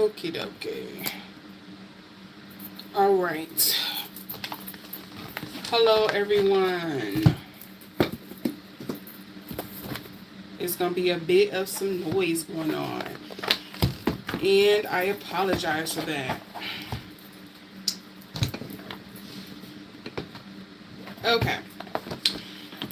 Okie dokie. All right. Hello, everyone. It's going to be a bit of some noise going on. And I apologize for that. Okay.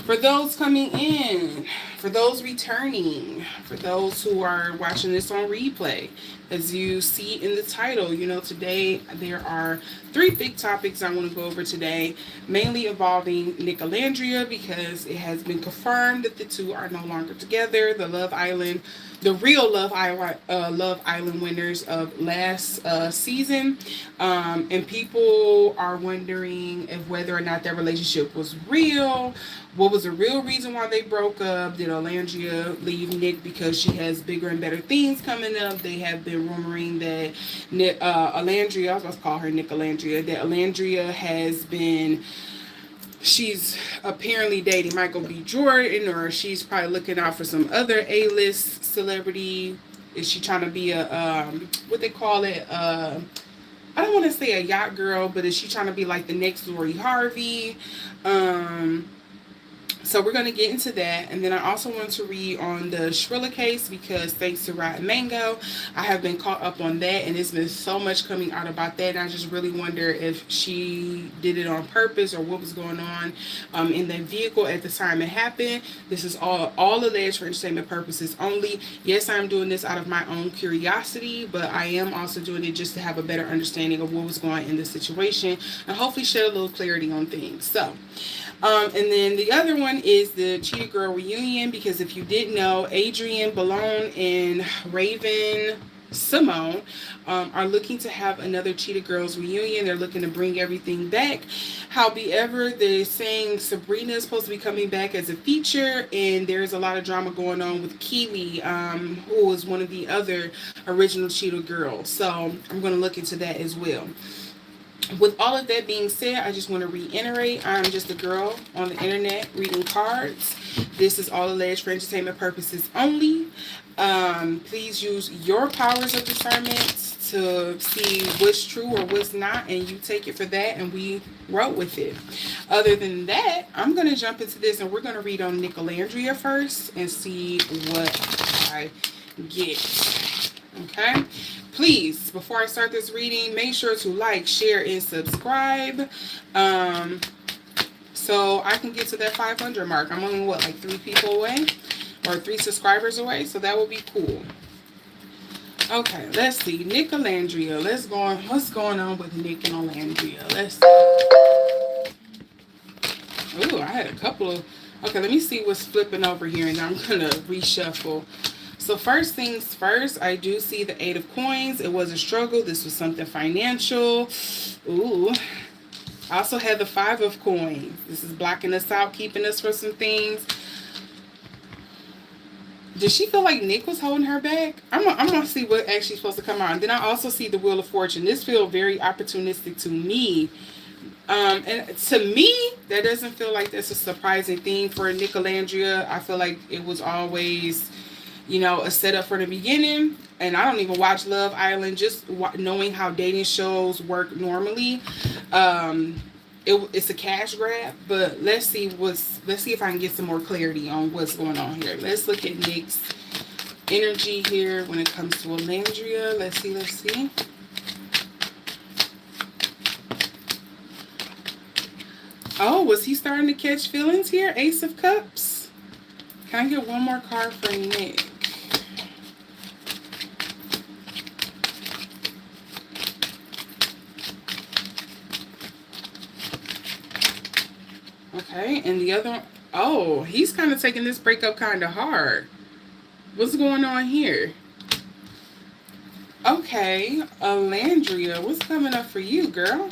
For those coming in, for those returning, for those who are watching this on replay, as you see in the title, you know, today there are 3 big topics I want to go over today, mainly involving Nicolandria, because it has been confirmed that the two are no longer together. The real Love Island winners of last season, and people are wondering if whether or not that relationship was real. What was the real reason why they broke up? Did Olandria leave Nick because she has bigger and better things coming up? They have been rumoring that Olandria, I was about to call her Nicolandria, that Olandria has been, she's apparently dating Michael B. Jordan, or she's probably looking out for some other A-list celebrity. Is she trying to be a, what they call it, I don't want to say a yacht girl, but is she trying to be like the next Lori Harvey? So we're going to get into that. And then I also want to read on the Skrilla case, because thanks to Rod Mango, I have been caught up on that. And there's been so much coming out about that. And I just really wonder if she did it on purpose or what was going on in that vehicle at the time it happened. This is all alleged for entertainment purposes only. Yes, I'm doing this out of my own curiosity, but I am also doing it just to have a better understanding of what was going on in the situation and hopefully shed a little clarity on things. So, and then the other one is the Cheetah Girl reunion, because if you didn't know, Adrienne Balone and Raven Simone are looking to have another Cheetah Girls reunion. They're looking to bring everything back. However, they're saying Sabrina is supposed to be coming back as a feature, and there's a lot of drama going on with Kiwi, who is one of the other original Cheetah Girls. So I'm going to look into that as well. With all of that being said, I just want to reiterate, I'm just a girl on the internet reading cards. This is all alleged for entertainment purposes only. Please use your powers of discernment to see what's true or what's not, and you take it for that, and we roll with it. Other than that, I'm going to jump into this, and we're going to read on Nicolandria first and see what I get. Okay? Please, before I start this reading, make sure to like, share, and subscribe, so I can get to that 500 mark. I'm only, what, like 3 people away? Or 3 subscribers away? So that would be cool. Okay, let's see. Nicolandria. Let's go on. What's going on with Nick and Olandria? Let's see. Ooh, I had a couple of... Okay, let me see what's flipping over here, and I'm going to reshuffle. So first things first, I do see the 8 of Coins. It was a struggle. This was something financial. Ooh. I also had the 5 of Coins. This is blocking us out, keeping us from some things. Did she feel like Nick was holding her back? I'm gonna see what actually supposed to come out. And then I also see the Wheel of Fortune. This feels very opportunistic to me. And to me, that doesn't feel like that's a surprising thing for Nicolandria. I feel like it was always, you know, a setup from the beginning. And I don't even watch Love Island. Just knowing how dating shows work normally, it's a cash grab. But let's see if I can get some more clarity on what's going on here. Let's look at Nick's energy here when it comes to Olandria. Let's see. Oh, was he starting to catch feelings here? Ace of Cups. Can I get one more card for Nick? Okay, and the other one, oh, he's kind of taking this breakup kind of hard. What's going on here? Okay, Olandria, what's coming up for you, girl?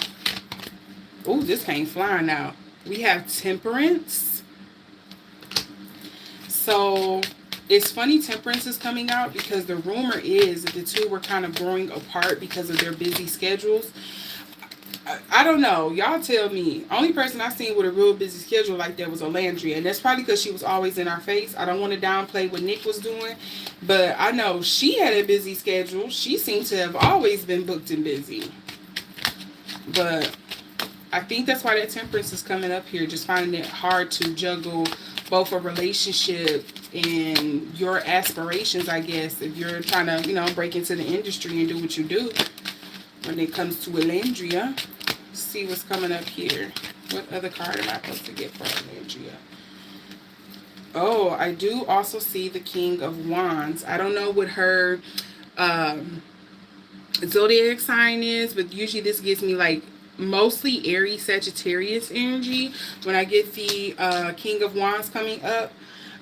Oh, this came flying out. We have Temperance. So, it's funny Temperance is coming out because the rumor is that the two were kind of growing apart because of their busy schedules. I don't know. Y'all tell me. Only person I seen with a real busy schedule like that was Olandria, and that's probably because she was always in our face. I don't want to downplay what Nick was doing, but I know she had a busy schedule. She seemed to have always been booked and busy. But I think that's why that temperance is coming up here, just finding it hard to juggle both a relationship and your aspirations, I guess, if you're trying to, break into the industry and do what you do when it comes to Elandria. See what's coming up here. What other card am I supposed to get for Elandria? Oh, I do also see the King of Wands. I don't know what her zodiac sign is, but usually this gives me like mostly Aries Sagittarius energy when I get the King of Wands coming up.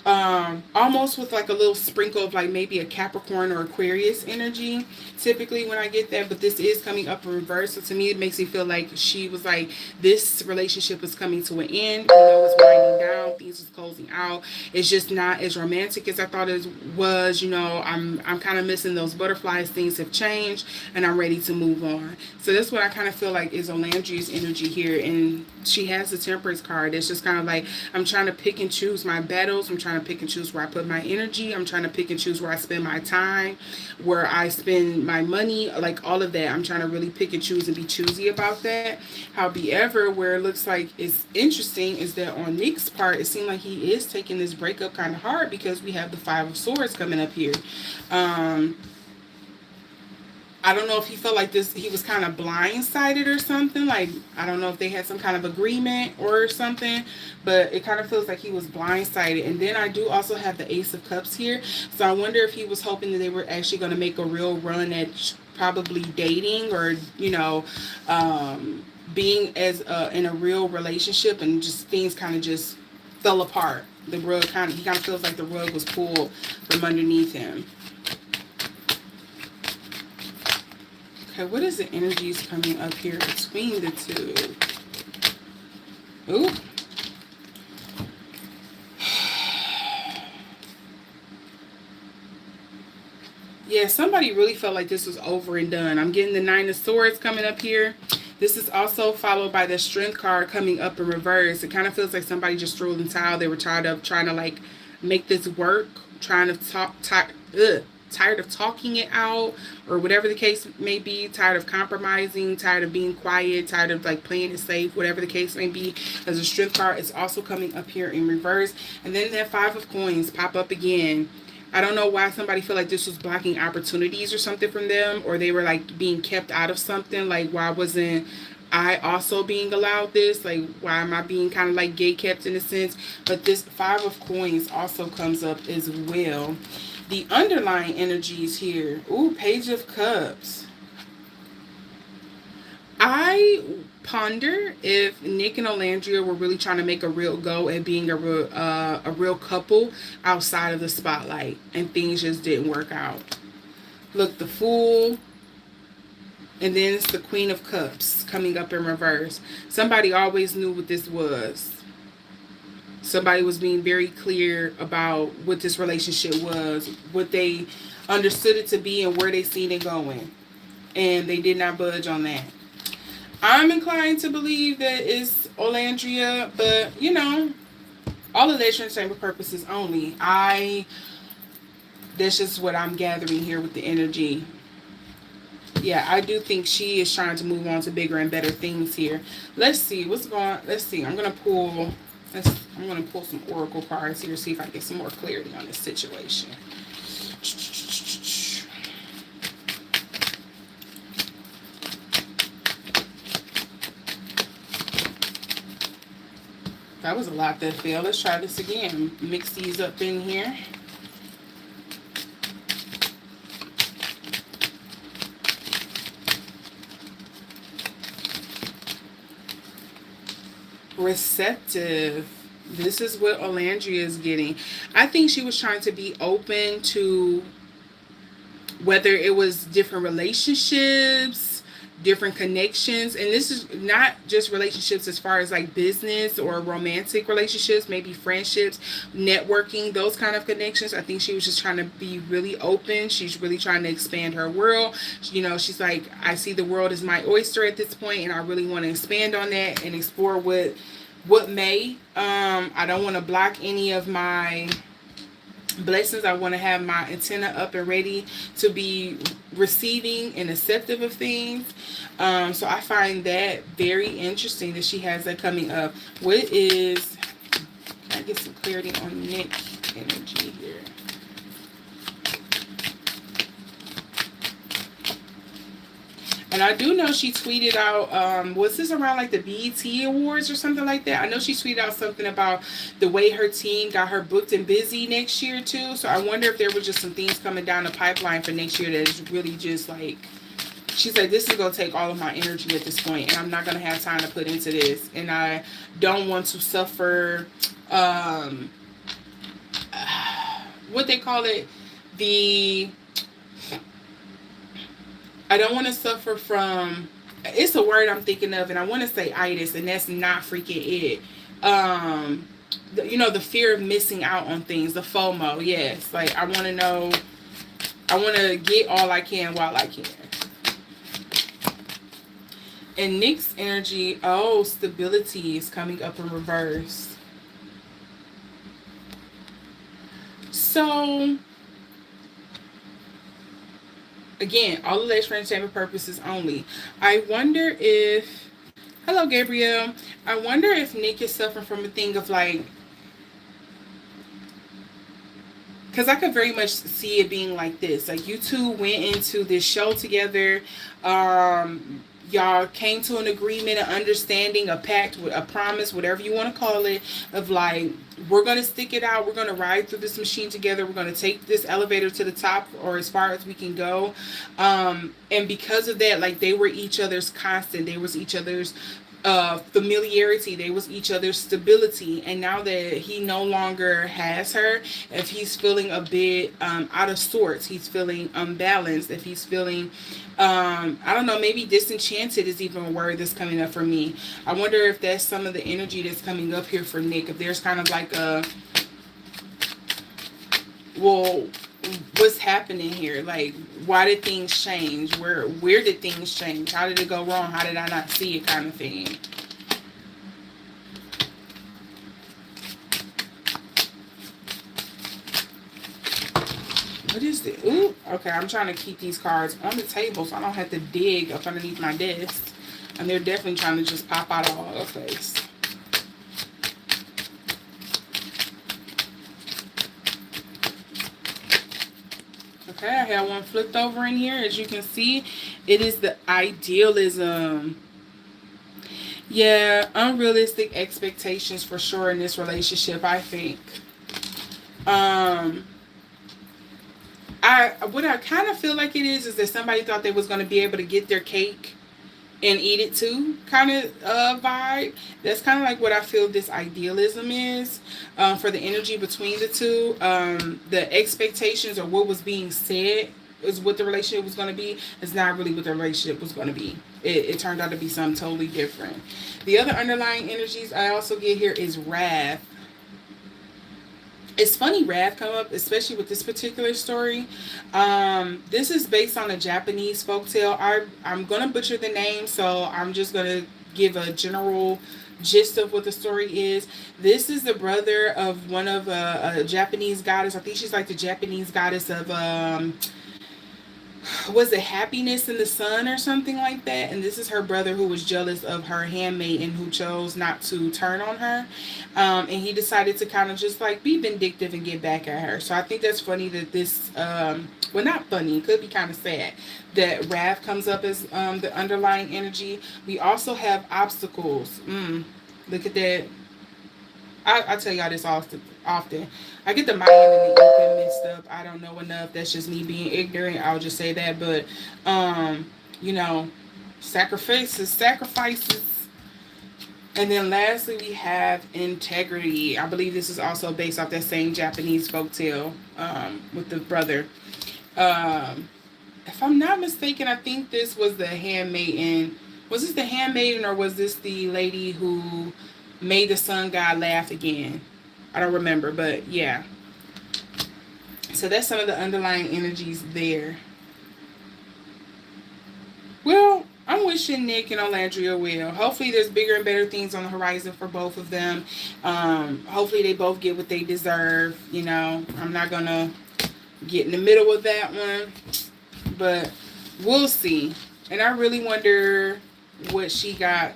Almost with like a little sprinkle of like maybe a Capricorn or Aquarius energy typically when I get that, but this is coming up in reverse. So to me, it makes me feel like she was like, this relationship is coming to an end. It's winding down. Things is closing out. It's just not as romantic as I thought it was. I'm kind of missing those butterflies. Things have changed, and I'm ready to move on. So that's what I kind of feel like is Olandria's energy here, and she has the Temperance card. It's just kind of like I'm trying to pick and choose my battles. I'm trying to pick and choose where I put my energy. I'm trying to pick and choose where I spend my time, where I spend my money, like all of that. I'm trying to really pick and choose and be choosy about that. However, where it looks like it's interesting is that on Nick's part, it seemed like he is taking this breakup kind of hard because we have the Five of Swords coming up here. I don't know if he felt like he was kind of blindsided or something. Like, I don't know if they had some kind of agreement or something, but it kind of feels like he was blindsided. And then I do also have the Ace of Cups here. So I wonder if he was hoping that they were actually going to make a real run at probably dating or, being as in a real relationship, and just things kind of just fell apart. He kind of feels like the rug was pulled from underneath him. Okay, what is the energies coming up here between the two? Ooh. Yeah, somebody really felt like this was over and done. I'm getting the Nine of Swords coming up here. This is also followed by the Strength card coming up in reverse. It kind of feels like somebody just threw in the towel. They were tired of trying to like make this work, tired of talking it out, or whatever the case may be, tired of compromising, tired of being quiet, tired of like playing it safe, whatever the case may be. As a Strength card is also coming up here in reverse. And then that Five of Coins pop up again. I don't know why somebody feel like this was blocking opportunities or something from them, or they were like being kept out of something. Like, why wasn't I also being allowed this? Like, why am I being kind of like gate kept in a sense? But this Five of Coins also comes up as well. The underlying energies here. Ooh, Page of Cups. I ponder if Nick and Olandria were really trying to make a real go at being a real couple outside of the spotlight, and things just didn't work out. Look, the Fool, and then it's the Queen of Cups coming up in reverse. Somebody always knew what this was. Somebody was being very clear about what this relationship was, what they understood it to be, and where they seen it going. And they did not budge on that. I'm inclined to believe that it's Olandria, but, all of that for entertainment purposes only. That's just what I'm gathering here with the energy. Yeah, I do think she is trying to move on to bigger and better things here. Let's see. Let's see. I'm going to pull some oracle cards here, see if I can get some more clarity on this situation. That was a lot that fell. Let's try this again. Mix these up in here. Receptive. This is what Olandria is getting. I think she was trying to be open to whether it was different relationships, different connections, and this is not just relationships as far as like business or romantic relationships, maybe friendships, networking, those kind of connections. I think she was just trying to be really open. She's really trying to expand her world. You know, she's like, I see the world as my oyster at this point, and I really want to expand on that and explore what may. I don't want to block any of my blessings. I want to have my antenna up and ready to be receiving and acceptive of things. So I find that very interesting that she has that coming up. What is, can I get some clarity on Nick energy here? And I do know she tweeted out, was this around like the BET Awards or something like that? I know she tweeted out something about the way her team got her booked and busy next year too. So I wonder if there was just some things coming down the pipeline for next year that is really just like, she's like, this is going to take all of my energy at this point, and I'm not going to have time to put into this. And I don't want to suffer, what they call it, I don't want to suffer from, it's a word I'm thinking of, and I want to say itis, and that's not freaking it. You know, the fear of missing out on things, the FOMO. Yes, like I want to know, I want to get all I can while I can. And Nick's energy, oh, stability is coming up in reverse. So again, all of that's for entertainment purposes only. I wonder if, hello Gabriel, I wonder if Nick is suffering from a thing of like, because I could very much see it being like this. Like you two went into this show together. Y'all came to an agreement, an understanding, a pact, a promise, whatever you want to call it, of like, we're going to stick it out. We're going to ride through this machine together. We're going to take this elevator to the top or as far as we can go. And because of that, like they were each other's constant. They was each other's familiarity. They was each other's stability. And now that he no longer has her, if he's feeling a bit out of sorts, he's feeling unbalanced, if he's feeling I don't know, maybe disenchanted is even a word that's coming up for me. I wonder if that's some of the energy that's coming up here for Nick. If there's kind of like a, well, what's happening here? Like, why did things change? Where did things change? How did it go wrong? How did I not see it, kind of thing? What is it? Ooh, okay, I'm trying to keep these cards on the table so I don't have to dig up underneath my desk. And they're definitely trying to just pop out all over the place. Okay, I have one flipped over in here. As you can see, it is the idealism. Yeah, unrealistic expectations for sure in this relationship, I think. What I kind of feel like it is that somebody thought they was going to be able to get their cake and eat it too, kind of vibe. That's kind of like what I feel this idealism is for the energy between the two. The expectations or what was being said is what the relationship was going to be. It's not really what the relationship was going to be. It turned out to be something totally different. The other underlying energies I also get here is wrath. It's funny wrath come up, especially with this particular story. This is based on a Japanese folktale. I'm going to butcher the name, so I'm just going to give a general gist of what the story is. This is the brother of one of a Japanese goddess. I think she's like the Japanese goddess of was it happiness in the sun or something like that, and this is her brother who was jealous of her handmaid and who chose not to turn on her, and he decided to kind of just like be vindictive and get back at her. So I think that's funny that this well, not funny, it could be kind of sad that wrath comes up as the underlying energy. We also have obstacles. Look at that. I tell y'all this often. I get the Mayan and the Incan mixed up. I don't know enough. That's just me being ignorant. I'll just say that. But, you know, sacrifices. And then lastly, we have integrity. I believe this is also based off that same Japanese folktale with the brother. If I'm not mistaken, I think this was the handmaiden. Was this the handmaiden or was this the lady who made the sun god laugh again? I don't remember, but yeah. So that's some of the underlying energies there. Well, I'm wishing Nick and Olandria well. Hopefully, there's bigger and better things on the horizon for both of them. Hopefully, they both get what they deserve. You know, I'm not gonna get in the middle of that one, but we'll see. And I really wonder what she got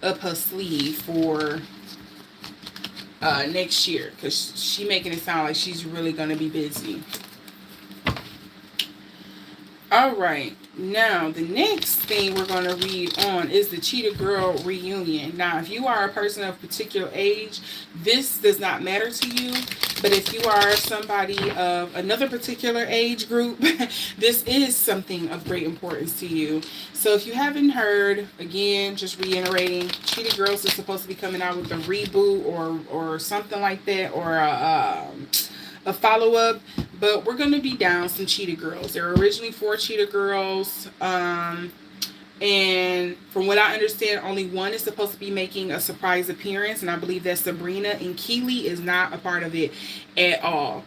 up her sleeve for next year, because she making it sound like she's really gonna be busy. All right. Now, the next thing we're going to read on is the Cheetah Girl reunion. Now, if you are a person of particular age, this does not matter to you. But if you are somebody of another particular age group, this is something of great importance to you. So if you haven't heard, again, just reiterating, Cheetah Girls is supposed to be coming out with a reboot or something like that, or a follow-up. But we're going to be down some Cheetah Girls. There were originally 4 Cheetah Girls. And from what I understand, only one is supposed to be making a surprise appearance. And I believe that Sabrina, and Keely is not a part of it at all.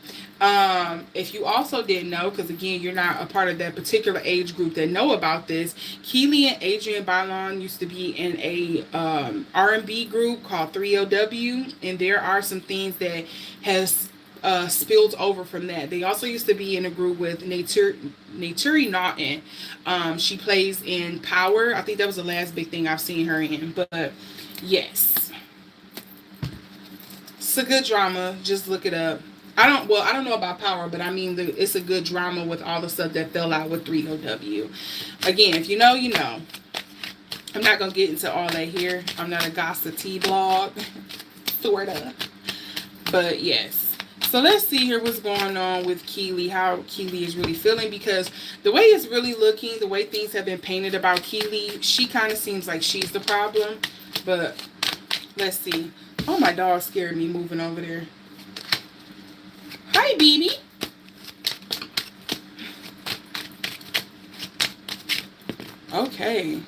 If you also didn't know, because again, you're not a part of that particular age group that know about this, Keely and Adrienne Bailon used to be in a R&B group called 3LW. And there are some things that has spilled over from that. They also used to be in a group with Naturi Naughton. She plays in Power. I think that was the last big thing I've seen her in. But yes, it's a good drama. Just look it up. I don't know about Power, but I mean, it's a good drama with all the stuff that fell out with 3LW. Again, if you know, you know. I'm not going to get into all that here. I'm not a gossip tea blog. Sorta. But yes. So let's see here what's going on with Keely, how Keely is really feeling, because the way it's really looking, the way things have been painted about Keely, she kind of seems like she's the problem. But let's see. Oh, my dog scared me moving over there. Hi, baby. Okay.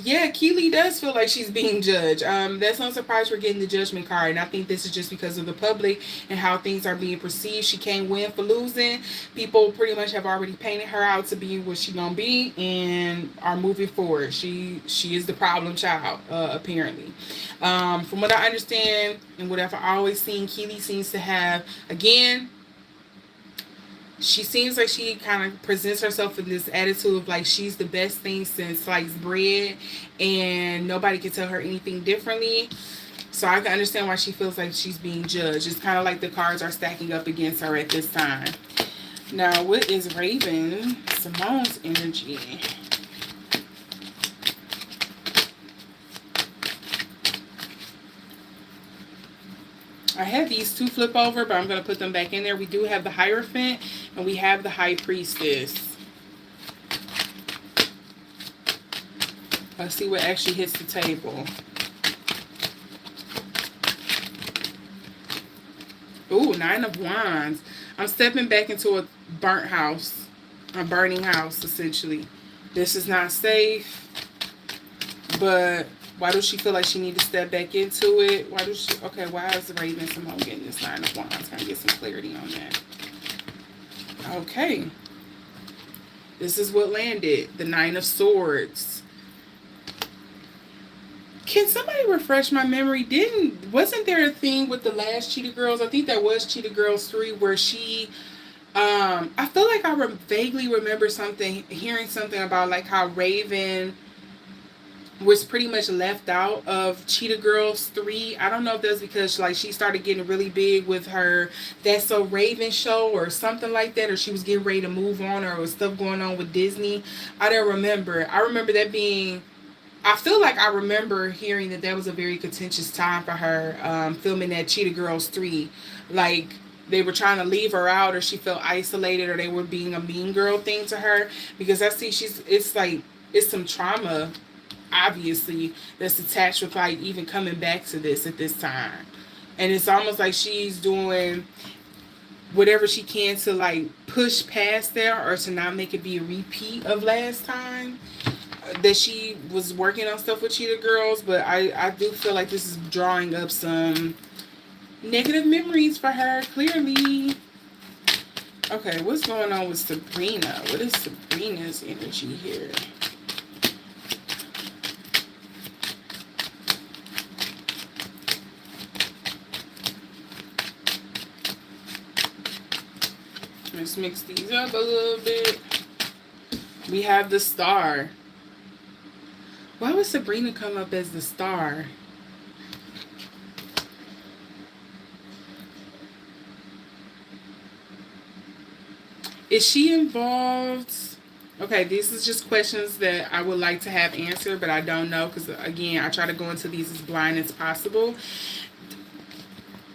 Yeah, Keely does feel like she's being judged. That's no surprise we're getting the judgment card. And I think this is just because of the public and how things are being perceived. She can't win for losing. People pretty much have already painted her out to be what she's going to be and are moving forward. She is the problem child, apparently. From what I understand and what I've always seen, Keely seems to have, again, she seems like she kind of presents herself in this attitude of like she's the best thing since sliced bread and nobody can tell her anything differently. So I can understand why she feels like she's being judged. It's kind of like the cards are stacking up against her at this time. Now, what is Raven Simone's energy? I had these 2 flip over, but I'm going to put them back in there. We do have the Hierophant, and we have the High Priestess. Let's see what actually hits the table. Ooh, 9 of Wands. I'm stepping back into a burnt house. A burning house, essentially. This is not safe, but why does she feel like she needs to step back into it? Why is the Raven Simone getting this 9 of Wands? Can I get some clarity on that? Okay. This is what landed. The 9 of Swords. Can somebody refresh my memory? Wasn't there a thing with the last Cheetah Girls? I think that was Cheetah Girls 3 where she... I feel like I vaguely remember hearing something about like how Raven was pretty much left out of Cheetah Girls 3. I don't know if that's because like she started getting really big with her That's So Raven show or something like that, or she was getting ready to move on, or was stuff going on with Disney. I don't remember. I remember that being... I feel like I remember hearing that was a very contentious time for her, filming that Cheetah Girls 3. Like, they were trying to leave her out, or she felt isolated, or they were being a mean girl thing to her. Because I see it's some trauma, obviously, that's attached with like even coming back to this at this time. And it's almost like she's doing... whatever she can to like push past there, or to not make it be a repeat of last time that she was working on stuff with Cheetah Girls. But I do feel like this is drawing up some negative memories for her, clearly. Okay, what's going on with Sabrina? What is Sabrina's energy here? Let's mix these up a little bit. We have the Star. Why would Sabrina come up as the Star? Is she involved? Okay, these is just questions that I would like to have answered, but I don't know because, again, I try to go into these as blind as possible.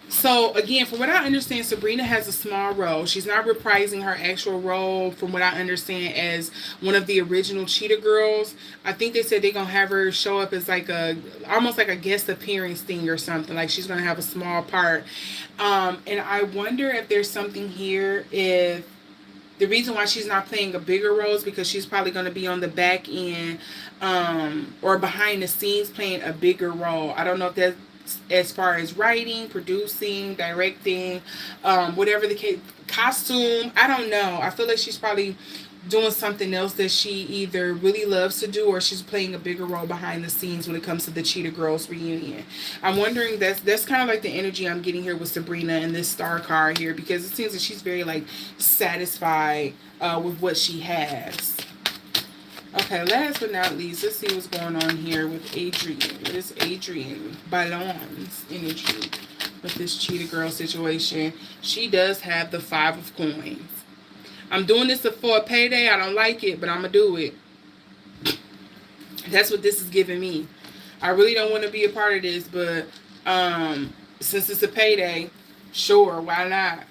So, again, from what I understand, Sabrina has a small role. She's not reprising her actual role, from what I understand, as one of the original Cheetah Girls. I think they said they're going to have her show up as like almost like a guest appearance thing or something. Like she's going to have a small part. And I wonder if there's something here, if the reason why she's not playing a bigger role is because she's probably going to be on the back end or behind the scenes playing a bigger role. I don't know if that's as far as writing, producing, directing, whatever the case, costume, I don't know. I feel like she's probably doing something else that she either really loves to do, or she's playing a bigger role behind the scenes when it comes to the Cheetah Girls reunion. I'm wondering, that's kind of like the energy I'm getting here with Sabrina and this Star card here, because it seems that she's very like satisfied with what she has. Okay, last but not least, let's see what's going on here with Adrian. What is Adrian Ballon's energy with this Cheetah Girl situation? She does have the 5 of Coins. I'm doing this for a payday. I don't like it, but I'm going to do it. That's what this is giving me. I really don't want to be a part of this, but since it's a payday, sure, why not?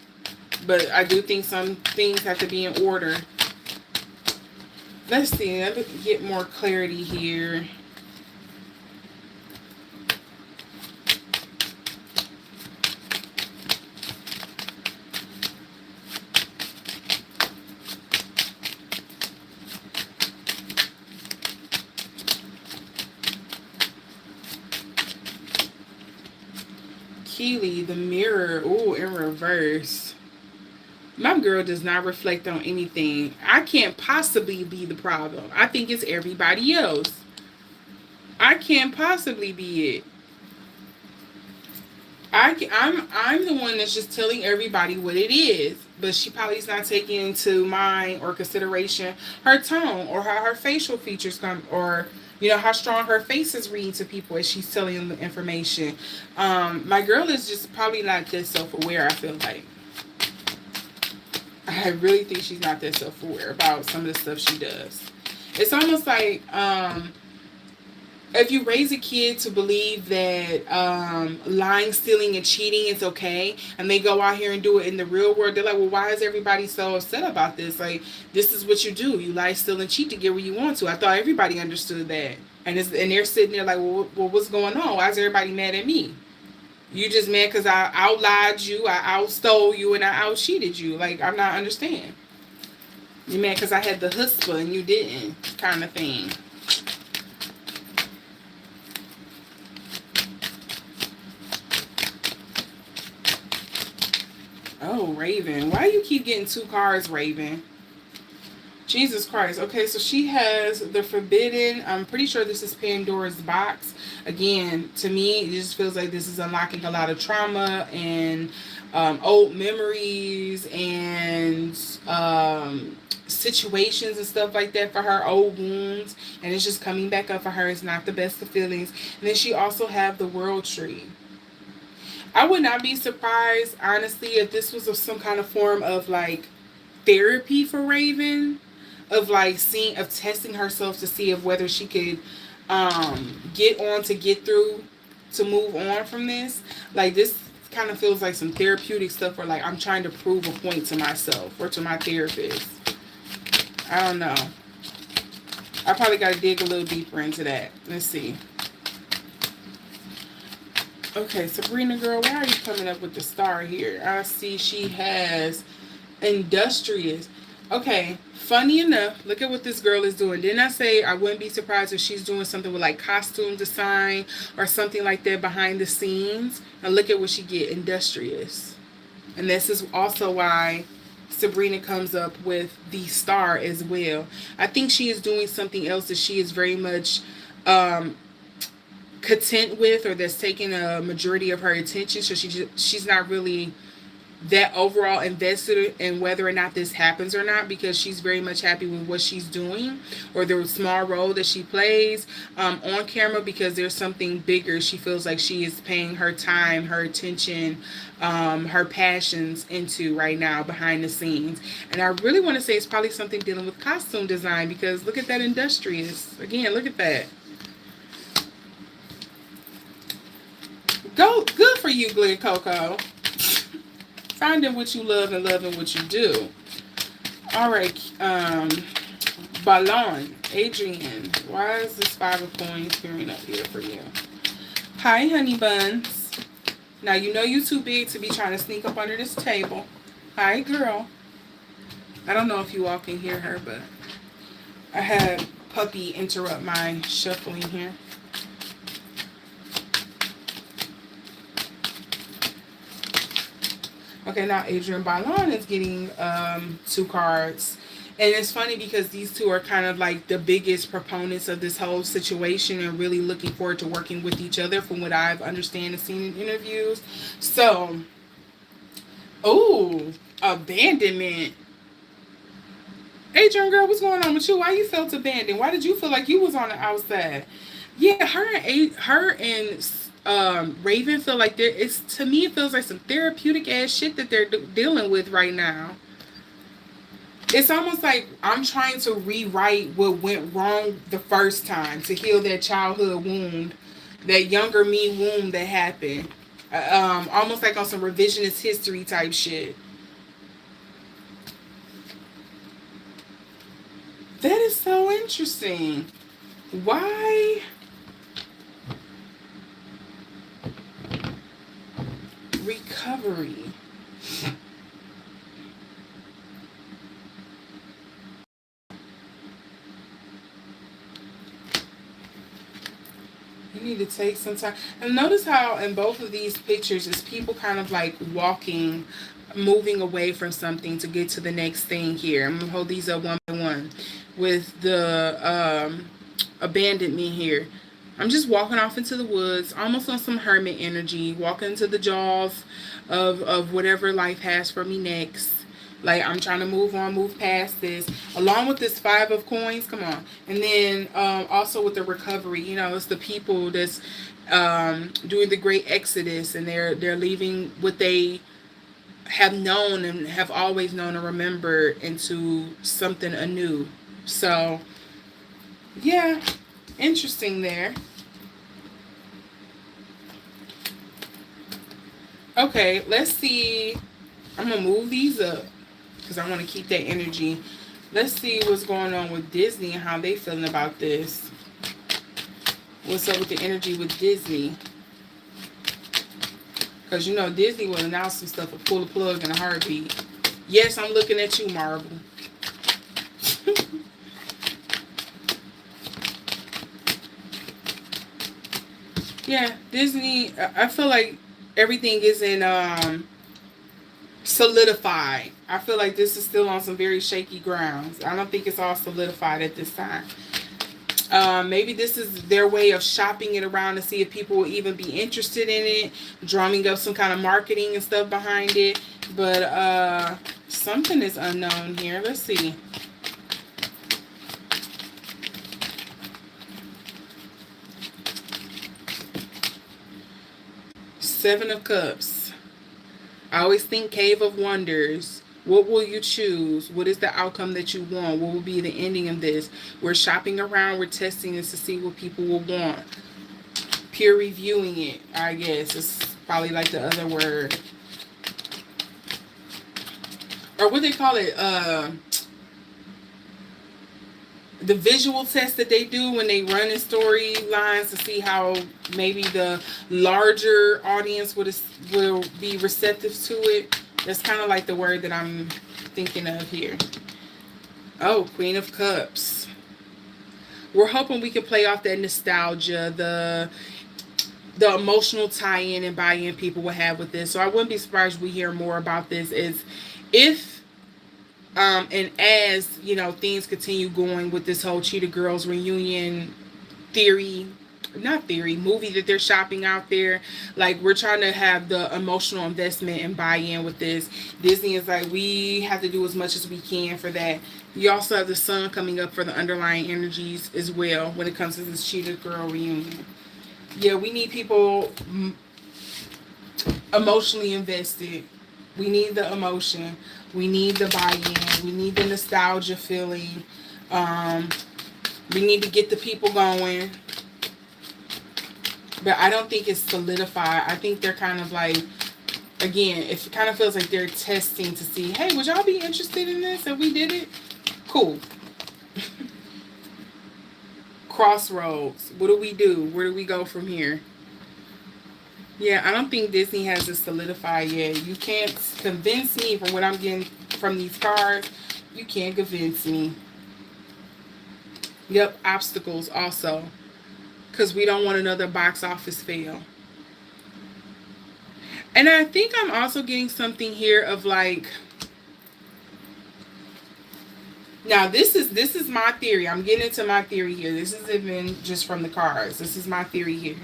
But I do think some things have to be in order. Let's see. Let me get more clarity here. Keely, the Mirror. Ooh, in reverse. My girl does not reflect on anything. I can't possibly be the problem. I think it's everybody else. I can't possibly be it. I'm the one that's just telling everybody what it is, but she probably is not taking into mind or consideration her tone or how her facial features come, or how strong her face is reading to people as she's telling them the information. My girl is just probably not that self-aware. I feel like I really think she's not that self-aware about some of the stuff she does. It's almost like if you raise a kid to believe that lying, stealing, and cheating is okay, and they go out here and do it in the real world, they're like, well, why is everybody so upset about this? Like, this is what you do. You lie, steal, and cheat to get where you want to. I thought everybody understood that. And they're sitting there like, well, what's going on? Why is everybody mad at me? You just mad because I out-lied you, I out-stole you, and I out-cheated you. Like, I'm not understanding. You mad because I had the chutzpah and you didn't, kind of thing. Oh, Raven. Why do you keep getting 2 cards, Raven? Jesus Christ. Okay, so she has the Forbidden. I'm pretty sure this is Pandora's Box. Again, to me, it just feels like this is unlocking a lot of trauma and old memories and situations and stuff like that for her, old wounds. And it's just coming back up for her. It's not the best of feelings. And then she also have the World Tree. I would not be surprised, honestly, if this was some kind of form of like therapy for Raven, of like testing herself to see if whether she could get through to move on from this. Like, this kind of feels like some therapeutic stuff, where like I'm trying to prove a point to myself or to my therapist. I don't know. I probably got to dig a little deeper into that. Let's see. Okay, Sabrina girl, why are you coming up with the star here? I see she has industrious. Okay, funny enough, look at what this girl is doing. Didn't I say I wouldn't be surprised if she's doing something with like costume design or something like that behind the scenes? And look at what she get, industrious. And this is also why Sabrina comes up with the star as well. I think she is doing something else that she is very much um, content with, or that's taking a majority of her attention. So she's not really that overall invested in whether or not this happens or not, because she's very much happy with what she's doing or the small role that she plays on camera, because there's something bigger she feels like she is paying her time, her attention, her passions into right now behind the scenes. And I really want to say it's probably something dealing with costume design, because look at that industrious. Again, look at that. Go, good for you, Glen Coco. Finding what you love and loving what you do. All right, Ballon, Adrian. Why is this 5 of coins appearing up here for you? Hi, honey buns. Now you know you too big to be trying to sneak up under this table. Hi, girl. I don't know if you all can hear her, but I had Puppy interrupt my shuffling here. Okay, now Adrian Bailon is getting 2 cards. And it's funny because these two are kind of like the biggest proponents of this whole situation and really looking forward to working with each other from what I've understand and seen in interviews. So, oh, abandonment. Adrian, girl, what's going on with you? Why you felt abandoned? Why did you feel like you was on the outside? Yeah, her and Raven feel like it's, to me it feels like some therapeutic ass shit that they're dealing with right now. It's almost like I'm trying to rewrite what went wrong the first time to heal that childhood wound, that younger me wound that happened. Almost like on some revisionist history type shit. That is so interesting. Why? Recovery. You need to take some time. And notice how in both of these pictures is people kind of like walking, moving away from something to get to the next thing here. I'm going to hold these up one by one. With the abandonment here. I'm just walking off into the woods, almost on some hermit energy, walking into the jaws of whatever life has for me next. Like, I'm trying to move on, move past this. Along with this 5 of coins, come on. And then also with the recovery, you know, it's the people that's doing the great exodus, and they're leaving what they have known and have always known and remember into something anew. So, yeah, interesting there. Okay, let's see. I'm going to move these up because I want to keep that energy. Let's see what's going on with Disney and how they feeling about this. What's up with the energy with Disney? Because, you know, Disney will announce some stuff and pull the plug in a heartbeat. Yes, I'm looking at you, Marvel. Yeah, Disney, I feel like everything is in solidified. I feel like this is still on some very shaky grounds. I don't think it's all solidified at this time. Maybe this is their way of shopping it around to see if people will even be interested in it, drumming up some kind of marketing and stuff behind it. But something is unknown here. Let's see. Seven of Cups. I always think Cave of Wonders. What will you choose? What is the outcome that you want? What will be the ending of this? We're shopping around. We're testing this to see what people will want. Peer reviewing it, I guess. It's probably like the other word. Or what they call it, the visual test that they do when they run in storylines to see how maybe the larger audience will be receptive to it. That's kind of like the word that I'm thinking of here. Oh, Queen of Cups. We're hoping we can play off that nostalgia, the emotional tie-in and buy-in people will have with this. So I wouldn't be surprised if we hear more about this. Is if and as you know things continue going with this whole Cheetah Girls reunion theory, not theory, movie that they're shopping out there, like we're trying to have the emotional investment and buy-in with this. Disney is like, we have to do as much as we can for that. You also have the sun coming up for the underlying energies as well when it comes to this Cheetah Girl reunion. Yeah, we need people emotionally invested. We need the emotion. We need the buy-in. We need the nostalgia feeling. We need to get the people going. But I don't think it's solidified. I think they're kind of like, again, it kind of feels like they're testing to see, hey, would y'all be interested in this if we did it? Cool. Crossroads. What do we do? Where do we go from here? Yeah, I don't think Disney has it solidified yet. You can't convince me from what I'm getting from these cards. You can't convince me. Yep, obstacles also. Because we don't want another box office fail. And I think I'm also getting something here of like, now this is my theory. I'm getting into my theory here. This isn't even just from the cards. This is my theory here.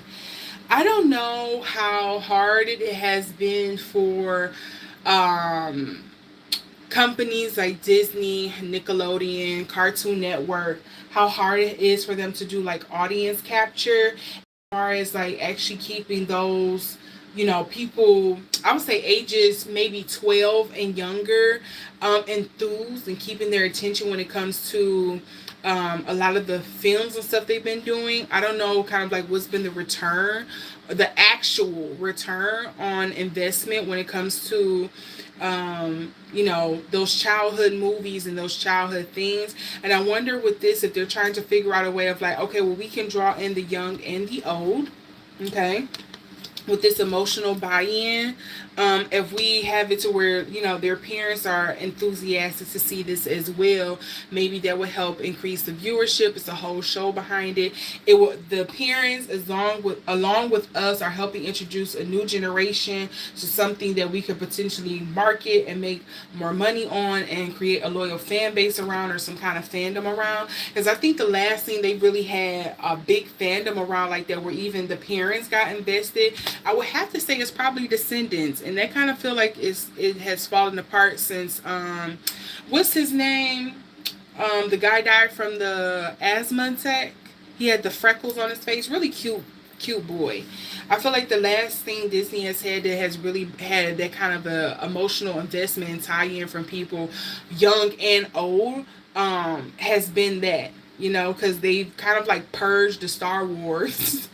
I don't know how hard it has been for companies like Disney, Nickelodeon, Cartoon Network, how hard it is for them to do like audience capture as far as like actually keeping those, you know, people, I would say ages maybe 12 and younger, enthused and keeping their attention when it comes to a lot of the films and stuff they've been doing. I don't know kind of like what's been the return, the actual return on investment when it comes to you know, those childhood movies and those childhood things. And I wonder with this if they're trying to figure out a way of like, okay, well, we can draw in the young and the old, okay, with this emotional buy-in. If we have it to where, you know, their parents are enthusiastic to see this as well, maybe that would help increase the viewership. It's a whole show behind it. It will, the parents along with us are helping introduce a new generation to something that we could potentially market and make more money on and create a loyal fan base around, or some kind of fandom around. Because I think the last thing they really had a big fandom around like that where even the parents got invested, I would have to say it's probably Descendants. And that kind of feel like it has fallen apart since what's his name? The guy died from the asthma attack. He had the freckles on his face. Really cute boy. I feel like the last thing Disney has had that has really had that kind of a emotional investment and tie-in from people young and old has been that, you know, because they've kind of like purged the Star Wars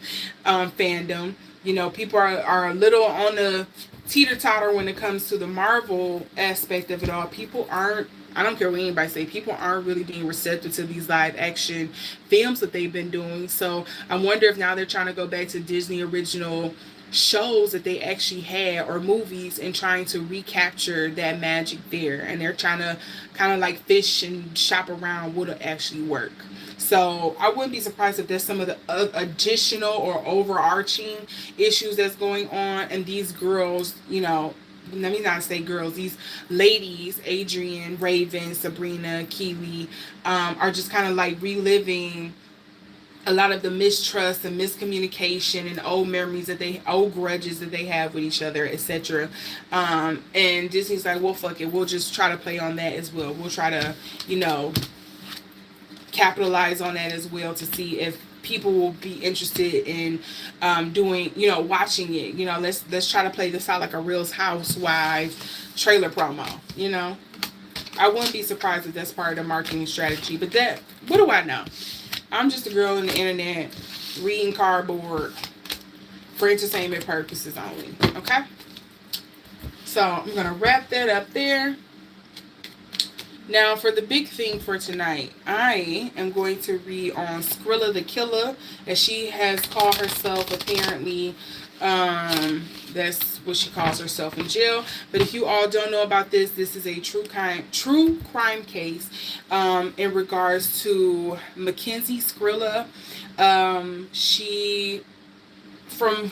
fandom. You know, people are a little on the teeter-totter when it comes to the Marvel aspect of it all. People aren't, I don't care what anybody say, people aren't really being receptive to these live action films that they've been doing. So I wonder if now they're trying to go back to Disney original shows that they actually had, or movies, and trying to recapture that magic there. And they're trying to kind of like fish and shop around what will actually work. So I wouldn't be surprised if there's some of the additional or overarching issues that's going on. And these girls, you know, let me not say girls, these ladies, Adrienne, Raven, Sabrina, Keely, are just kind of like reliving a lot of the mistrust and miscommunication and old memories old grudges that they have with each other, etc. And Disney's like, well, fuck it, we'll just try to play on that as well. We'll try to, you know, capitalize on that as well to see if people will be interested in doing, you know, watching it. You know, let's try to play this out like a Real Housewives trailer promo. You know, I wouldn't be surprised if that's part of the marketing strategy. But that, what do I know? I'm just a girl on the internet reading cardboard for entertainment purposes only. Okay, so I'm gonna wrap that up there. Now, for the big thing for tonight, I am going to read on Skrilla the Killer, as she has called herself apparently. That's what she calls herself in jail. But if you all don't know about this, this is a true crime case in regards to Mackenzie Skrilla. She, from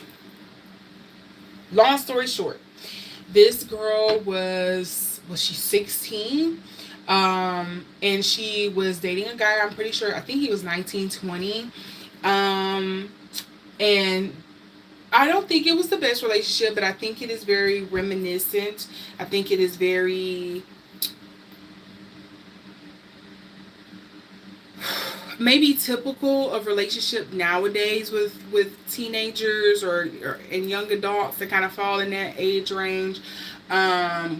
long story short, this girl was she 16? And she was dating a guy, I'm pretty sure, I think he was 19, 20. And I don't think it was the best relationship, but I think it is very reminiscent. I think it is very maybe typical of relationship nowadays with teenagers or and young adults that kind of fall in that age range,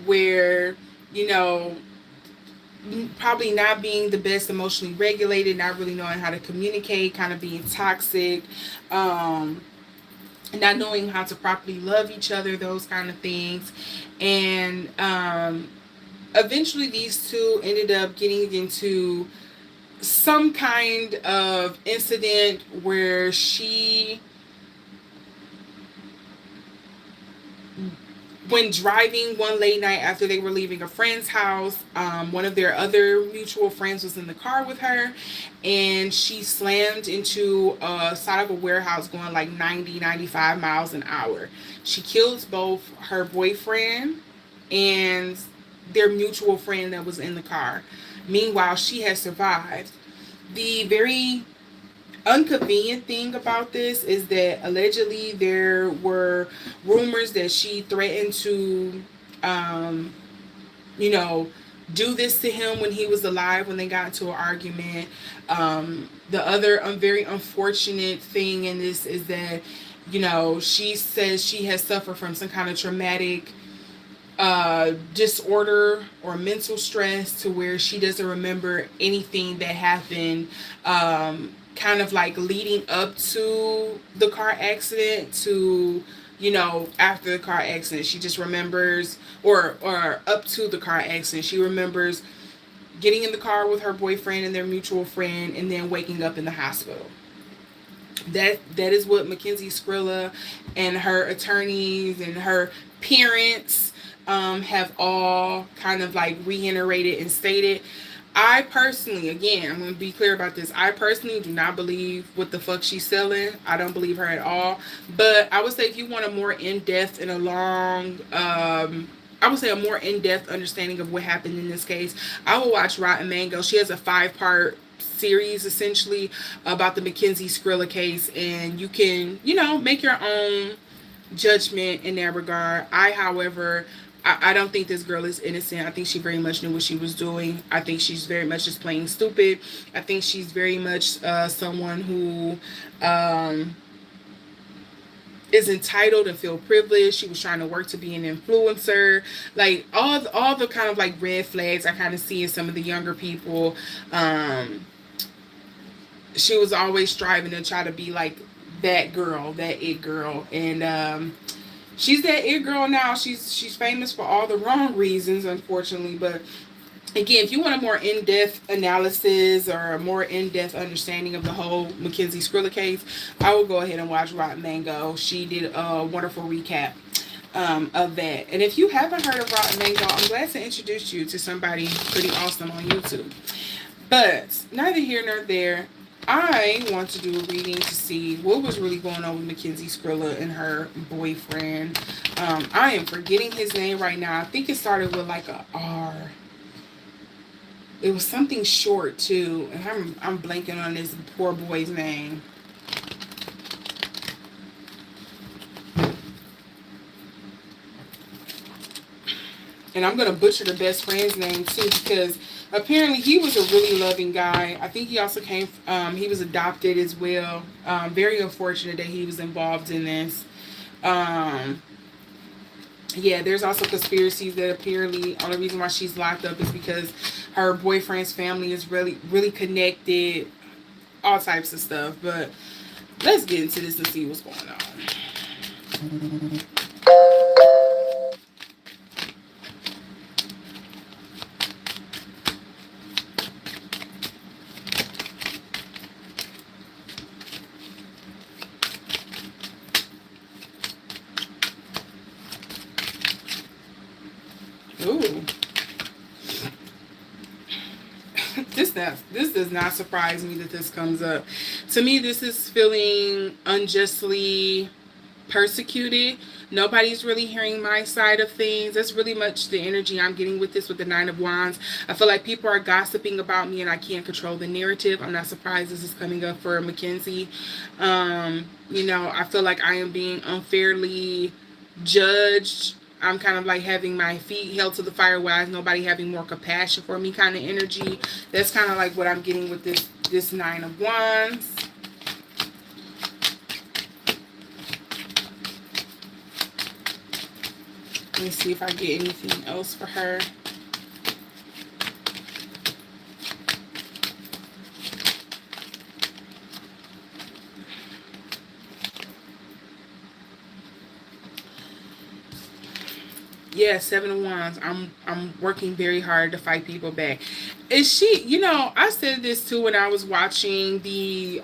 where, you know, probably not being the best emotionally regulated, not really knowing how to communicate, kind of being toxic, not knowing how to properly love each other, those kind of things. And eventually these two ended up getting into some kind of incident where she, when driving one late night after they were leaving a friend's house, one of their other mutual friends was in the car with her, and she slammed into a side of a warehouse going like 90, 95 miles an hour. She kills both her boyfriend and their mutual friend that was in the car. Meanwhile, she has survived. The very inconvenient thing about this is that allegedly there were rumors that she threatened to, you know, do this to him when he was alive, when they got into an argument. The other very unfortunate thing in this is that, you know, she says she has suffered from some kind of traumatic disorder or mental stress to where she doesn't remember anything that happened, kind of like leading up to the car accident to, you know, after the car accident. She just remembers, or up to the car accident, she remembers getting in the car with her boyfriend and their mutual friend and then waking up in the hospital. That is what Mackenzie Skrilla and her attorneys and her parents have all kind of like reiterated and stated. I personally, again, I'm going to be clear about this. I personally do not believe what the fuck she's selling. I don't believe her at all. But I would say if you want a more in-depth and a long, I would say a more in-depth understanding of what happened in this case, I will watch Rotten Mango. She has a 5-part series essentially about the Mackenzie Skrilla case, and you can, you know, make your own judgment in that regard. However, I don't think this girl is innocent. I think she very much knew what she was doing. I think she's very much just playing stupid. I think she's very much someone who is entitled and feel privileged. She was trying to work to be an influencer. Like all the kind of like red flags I kind of see in some of the younger people. She was always striving to try to be like that girl, that it girl. And she's that it girl now. She's famous for all the wrong reasons, unfortunately. But again, if you want a more in-depth analysis or a more in-depth understanding of the whole Mackenzie Skrilla case, I will go ahead and watch Rotten Mango. She did a wonderful recap of that. And if you haven't heard of Rotten Mango, I'm glad to introduce you to somebody pretty awesome on YouTube. But neither here nor there. I want to do a reading to see what was really going on with Mackenzie Skrilla and her boyfriend. I am forgetting his name right now. I think it started with like a R. It was something short too, and I'm blanking on this poor boy's name. And I'm gonna butcher the best friend's name too, because apparently he was a really loving guy. I think he also came, he was adopted as well. Very unfortunate that he was involved in this. Yeah, there's also conspiracies that apparently only reason why she's locked up is because her boyfriend's family is really connected. All types of stuff. But let's get into this and see what's going on. this does not surprise me that this comes up. To me, this is feeling unjustly persecuted. Nobody's really hearing my side of things. That's really much the energy I'm getting with this, with the Nine of Wands. I feel like people are gossiping about me and I can't control the narrative. I'm not surprised this is coming up for Mackenzie. You know, I feel like I am being unfairly judged. I'm kind of like having my feet held to the fire, while nobody having more compassion for me kind of energy. That's kind of like what I'm getting with this Nine of Wands. Let me see if I get anything else for her. Yeah, Seven of Wands. I'm working very hard to fight people back. Is she, you know, I said this too when I was watching the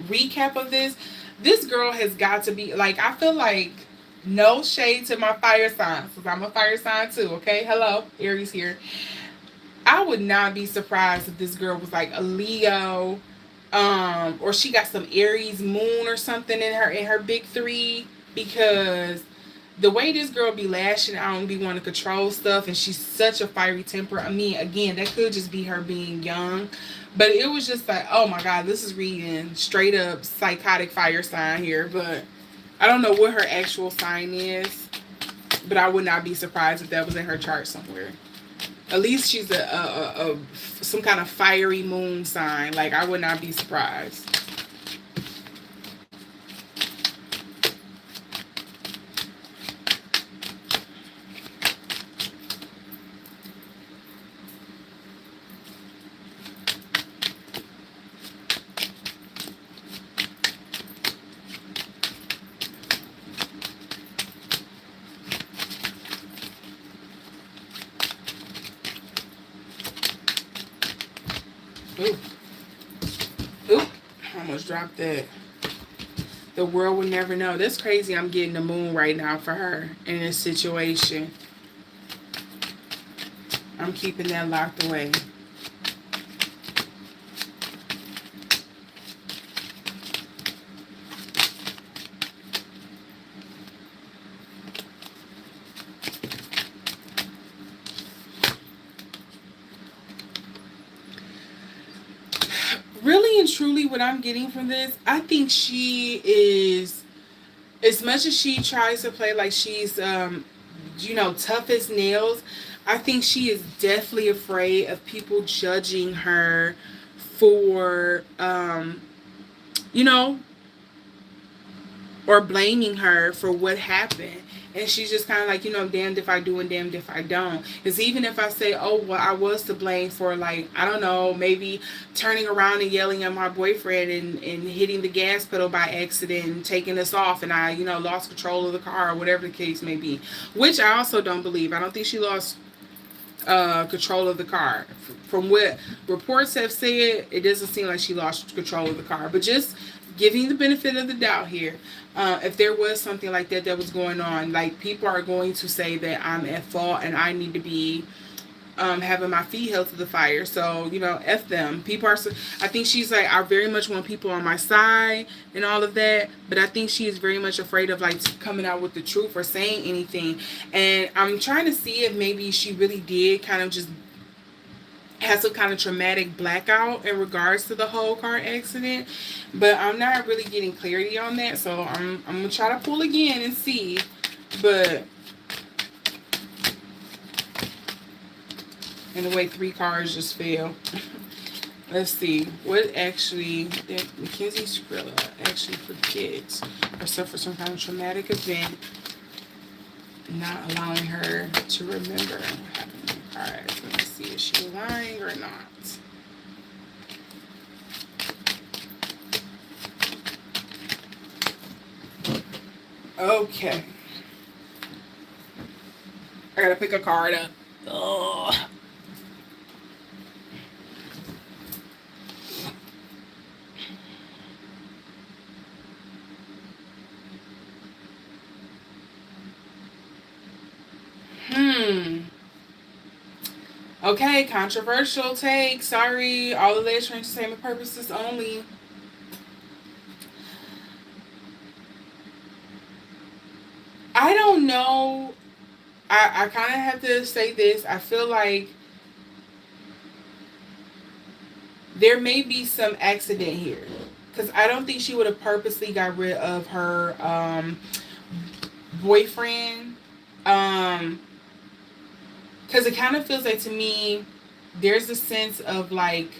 recap of this. This girl has got to be like, I feel like, no shade to my fire signs, because I'm a fire sign too, okay? Hello, Aries here. I would not be surprised if this girl was like a Leo, or she got some Aries moon or something in her big three, because the way this girl be lashing out and be wanting to control stuff, and she's such a fiery temper. I mean, again, that could just be her being young, but it was just like, oh my God, this is reading straight up psychotic fire sign here. But I don't know what her actual sign is, but I would not be surprised if that was in her chart somewhere. At least she's a some kind of fiery moon sign. Like, I would not be surprised. Ooh. Ooh. I almost dropped that. The world would never know. That's crazy. I'm getting the moon right now for her in this situation. I'm keeping that locked away. Really and truly, what I'm getting from this, I think she is, as much as she tries to play like she's you know, tough as nails, I think she is definitely afraid of people judging her for you know, or blaming her for what happened. And she's just kind of like, you know, damned if I do and damned if I don't. Because even if I say, oh, well, I was to blame for, like, I don't know, maybe turning around and yelling at my boyfriend and hitting the gas pedal by accident and taking us off, and I, you know, lost control of the car or whatever the case may be. Which I also don't believe. I don't think she lost control of the car. From what reports have said, it doesn't seem like she lost control of the car. But just giving the benefit of the doubt here, if there was something like that was going on, like, people are going to say that I'm at fault and I need to be having my feet held to the fire. So, you know, F them. People are, I think she's like, I very much want people on my side and all of that, but I think she is very much afraid of, like, coming out with the truth or saying anything. And I'm trying to see if maybe she really did kind of just has some kind of traumatic blackout in regards to the whole car accident, but I'm not really getting clarity on that, so I'm gonna try to pull again and see. But in the way 3 cars just fell. Let's see what actually did Mackenzie Skrilla actually forget or suffer some kind of traumatic event, not allowing her to remember what happened. Alright, let me see, is she lying or not? Okay. I gotta pick a card up. Ugh. Okay, controversial take. Sorry, all alleged for entertainment purposes only. I don't know. I kind of have to say this. I feel like there may be some accident here. Because I don't think she would have purposely got rid of her boyfriend. Um, because it kind of feels like to me, there's a sense of like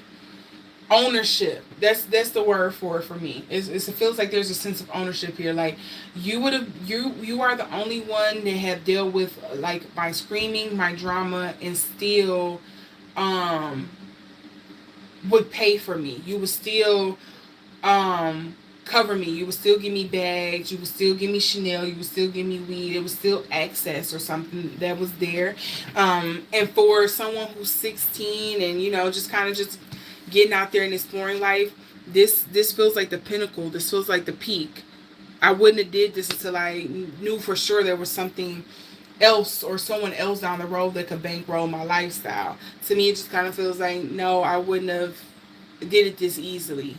ownership. That's the word for it for me. It feels like there's a sense of ownership here. Like you are the only one that have dealt with like my screaming, my drama, and still um would pay for me. You would still cover me. You would still give me bags. You would still give me Chanel. You would still give me weed. It was still access or something that was there. And for someone who's 16 and just kind of just getting out there and exploring life, this feels like the pinnacle. This feels like the peak. I wouldn't have did this until I knew for sure there was something else or someone else down the road that could bankroll my lifestyle. To me, it just kind of feels like no, I wouldn't have did it this easily.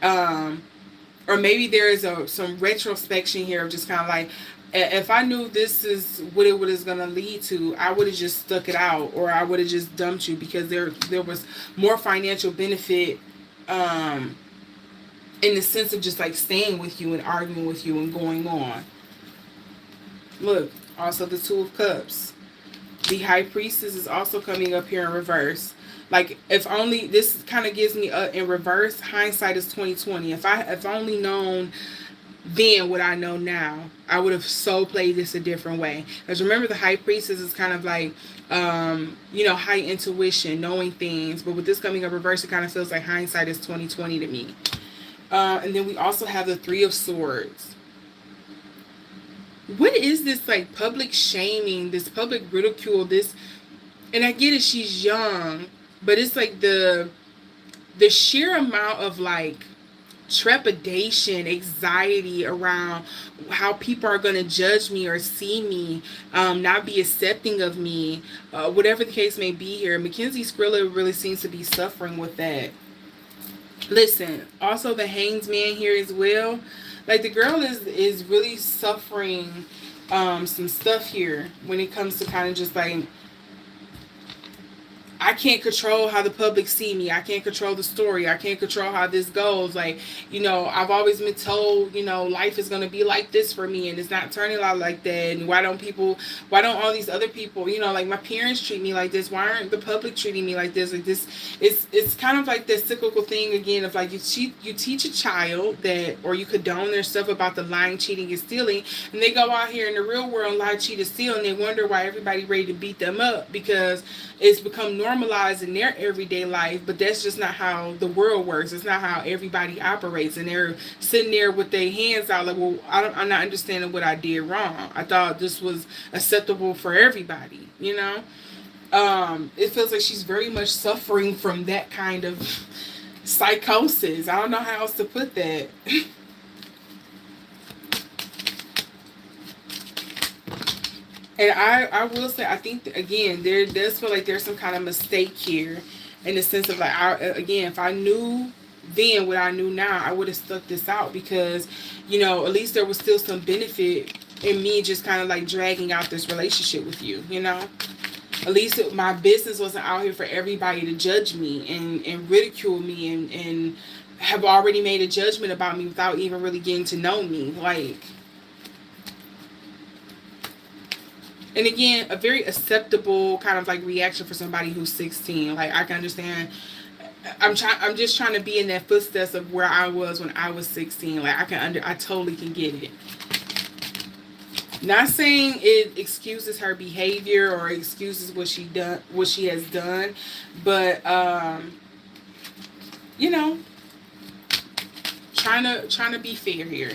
Um, or maybe there is some retrospection here of just kind of like, if I knew this is what it was going to lead to, I would have just stuck it out, or I would have just dumped you because there was more financial benefit um, in the sense of just like staying with you and arguing with you and going on. Look, also the Two of Cups. The High Priestess is also coming up here in reverse. Like, if only this kind of gives me in reverse, hindsight is 2020. If only known then what I know now, I would have so played this a different way. Because remember, the High Priestess is kind of like high intuition, knowing things. But with this coming up reverse, it kind of feels like hindsight is 2020 to me. And then we also have the Three of Swords. What is this like public shaming, this public ridicule, this, and I get it, she's young, but it's like the sheer amount of like trepidation, anxiety around how people are going to judge me or see me, not be accepting of me, whatever the case may be here. Mackenzie Skrilla really seems to be suffering with that. Listen, also the Hanged Man here as well. Like, the girl is really suffering some stuff here when it comes to kind of just like, I can't control how the public see me. I can't control the story. I can't control how this goes. Like, I've always been told, life is going to be like this for me and it's not turning out like that. And why don't all these other people, like my parents treat me like this? Why aren't the public treating me like this? Like this, it's kind of like this cyclical thing again of like you teach a child that, or you condone their stuff about the lying, cheating, and stealing. And they go out here in the real world and lie, cheat, and steal. And they wonder why everybody ready to beat them up because it's become normalized in their everyday life, but that's just not how the world works. It's not how everybody operates, and they're sitting there with their hands out like, well, I'm not understanding what I did wrong. I thought this was acceptable for everybody, It feels like she's very much suffering from that kind of psychosis. I don't know how else to put that. And I will say, I think, again, there does feel like there's some kind of mistake here in the sense of like, if I knew then what I knew now, I would have stuck this out because, at least there was still some benefit in me just kind of like dragging out this relationship with you, At least my business wasn't out here for everybody to judge me and ridicule me and have already made a judgment about me without even really getting to know me. Like, and again, a very acceptable kind of like reaction for somebody who's 16. Like, I can understand. I'm just trying to be in that footsteps of where I was when I was 16. Like, I totally can get it. Not saying it excuses her behavior or excuses what she has done, but trying to be fair here.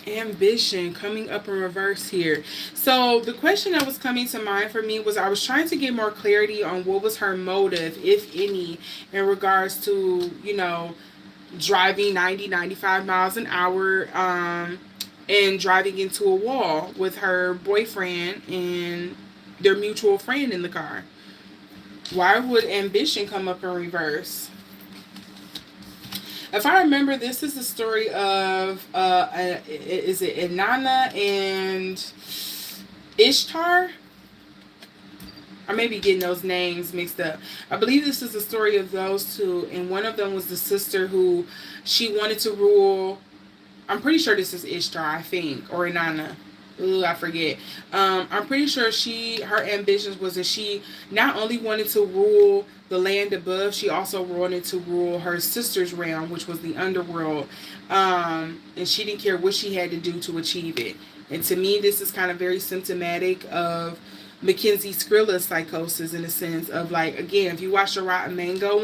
Ambition coming up in reverse here. So the question that was coming to mind for me was, I was trying to get more clarity on what was her motive, if any, in regards to, driving 90, 95 miles an hour, and driving into a wall with her boyfriend and their mutual friend in the car. Why would ambition come up in reverse? If I remember, this is the story of is it Inanna and Ishtar? I may be getting those names mixed up. I believe this is the story of those two, and one of them was the sister who she wanted to rule. I'm pretty sure this is Ishtar, I think, or Inanna. Ooh, I forget. I'm pretty sure her ambitions was that she not only wanted to rule the land above, she also wanted to rule her sister's realm, which was the underworld. And she didn't care what she had to do to achieve it. And to me, this is kind of very symptomatic of Mackenzie Skrilla's psychosis, in a sense of, like, again, if you watch the Rotten Mango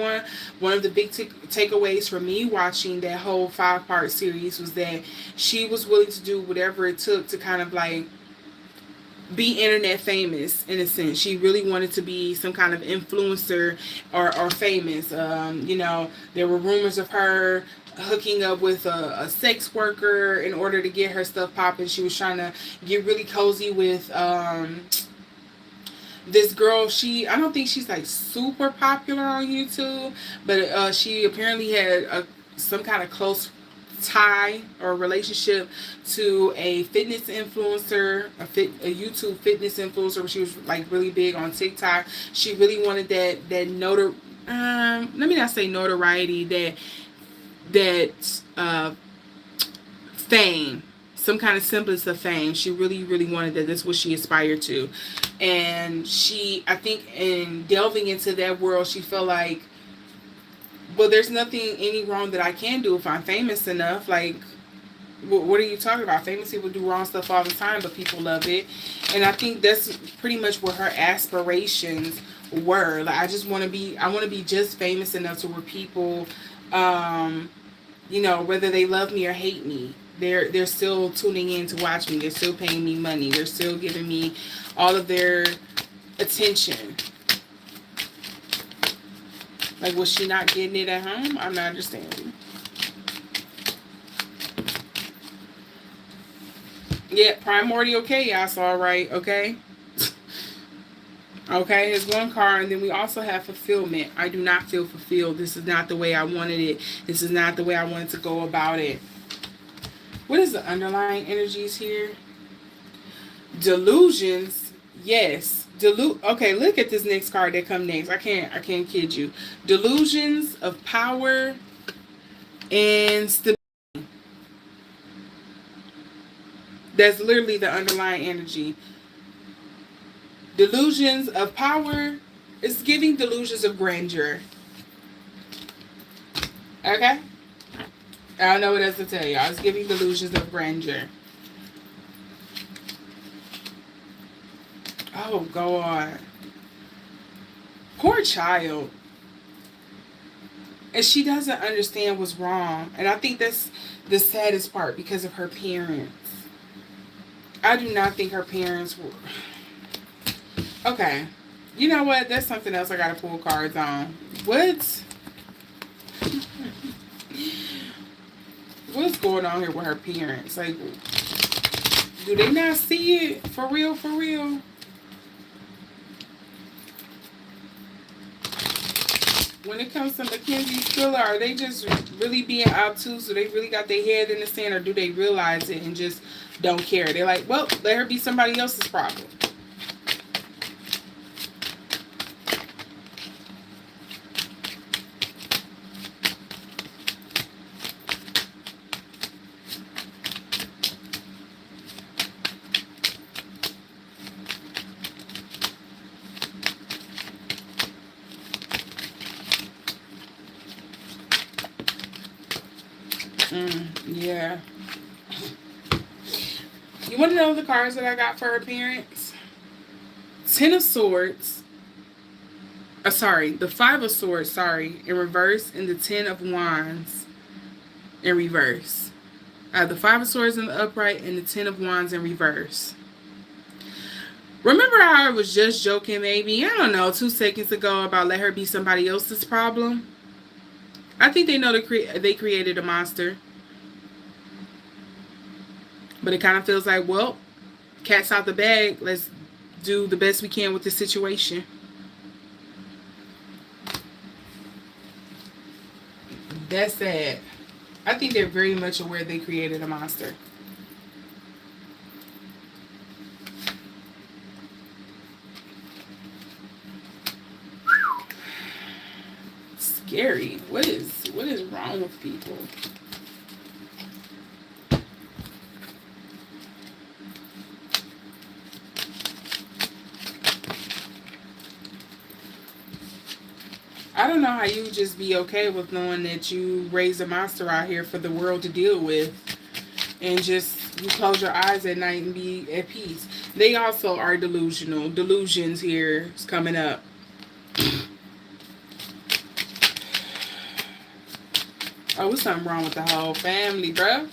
one of the big takeaways for me watching that whole 5-part series was that she was willing to do whatever it took to kind of like be internet famous, in a sense. She really wanted to be some kind of influencer or famous. There were rumors of her hooking up with a sex worker in order to get her stuff popping. She was trying to get really cozy with this girl. I don't think she's like super popular on YouTube, but she apparently had some kind of close tie or relationship to a fitness influencer, a YouTube fitness influencer. She was like really big on TikTok. She really wanted that let me not say notoriety, that fame, some kind of semblance of fame. She really, really wanted that. That's what she aspired to. And I think in delving into that world, she felt like, well, there's any wrong that I can do if I'm famous enough. Like, what are you talking about? Famous people do wrong stuff all the time, but people love it. And I think that's pretty much what her aspirations were. Like, I want to be just famous enough to where people, whether they love me or hate me, they're still tuning in to watch me. They're still paying me money. They're still giving me all of their attention. Like, was she not getting it at home? I'm not understanding. Yeah, primordial chaos, all right, okay? Okay, there's one card, and then we also have fulfillment. I do not feel fulfilled. This is not the way I wanted it. This is not the way I wanted to go about it. What is the underlying energies here? Delusions, yes. Okay, look at this next card that come next. I can't kid you. Delusions of power and stability. That's literally the underlying energy. Delusions of power is giving delusions of grandeur. Okay? I don't know what else to tell y'all. It's giving delusions of grandeur. Oh, God. Poor child. And she doesn't understand what's wrong. And I think that's the saddest part, because of her parents. I do not think her parents were... Okay. You know what? That's something else I gotta pull cards on. What's going on here with her parents? Like, do they not see it? For real, for real? When it comes to Mackenzie Skrilla, are they just really being obtuse? Do they really got their head in the sand, or do they realize it and just don't care? They're like, well, let her be somebody else's problem. Yeah. You want to know the cards that I got for her parents? Ten of Swords. The Five of Swords, in reverse, and the Ten of Wands in reverse. I have the Five of Swords in the upright and the Ten of Wands in reverse. Remember how I was just joking maybe, I don't know, 2 seconds ago about let her be somebody else's problem? I think they know they created a monster. But it kind of feels like, well, cat's out the bag. Let's do the best we can with the situation. That's sad. I think they're very much aware they created a monster. Scary. What is wrong with people? I don't know how you just be okay with knowing that you raised a monster out here for the world to deal with, and just you close your eyes at night and be at peace. They also are delusional. Delusions here is coming up. Oh, there's something wrong with the whole family, bro.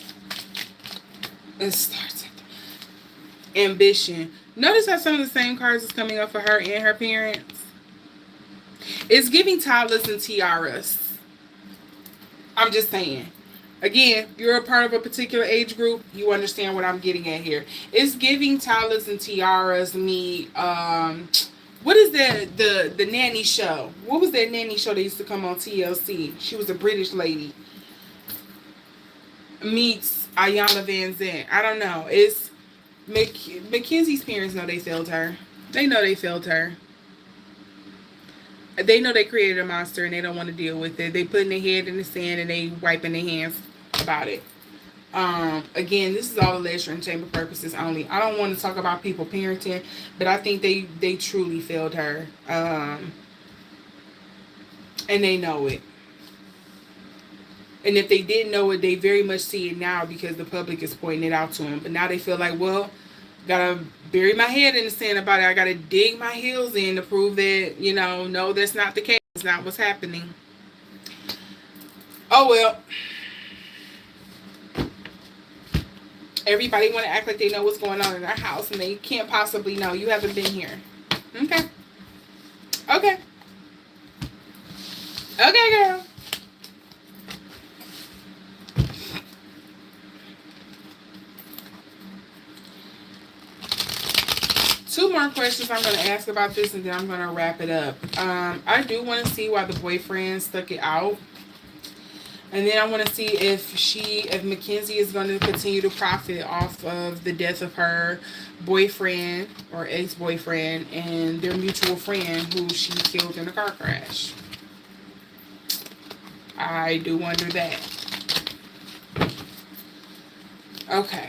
It starts at ambition. Notice how some of the same cards is coming up for her and her parents. It's giving toddlers and tiaras. I'm just saying. Again, you're a part of a particular age group, you understand what I'm getting at here. It's giving toddlers and tiaras me, what is that, the nanny show? What was that nanny show that used to come on TLC? She was a British lady. Meets Ayanna Van Zandt. I don't know. It's Mackenzie's parents know they failed her. They know they failed her. They know they created a monster and they don't want to deal with it. They putting their head in the sand and they wiping their hands about it. Again, this is all alleged for entertainment purposes only. I don't want to talk about people parenting, but I think they truly failed her. And they know it. And if they didn't know it, they very much see it now because the public is pointing it out to them. But now they feel like, well, gotta bury my head in the sand about it. I gotta dig my heels in to prove that, no, that's not the case. It's not what's happening. Oh, well. Everybody want to act like they know what's going on in their house, and they can't possibly know. You haven't been here. Okay. Okay. Okay, girl. Two more questions I'm going to ask about this, and then I'm going to wrap it up. I do want to see why the boyfriend stuck it out. And then I want to see if Mackenzie is going to continue to profit off of the death of her boyfriend or ex-boyfriend and their mutual friend who she killed in a car crash. I do wonder that. Okay.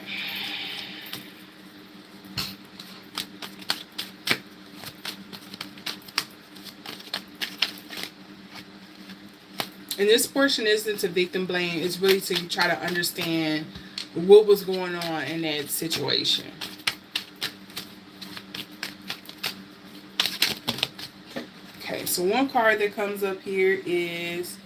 And this portion isn't to victim blame. It's really to try to understand what was going on in that situation. Okay, so one card that comes up here is...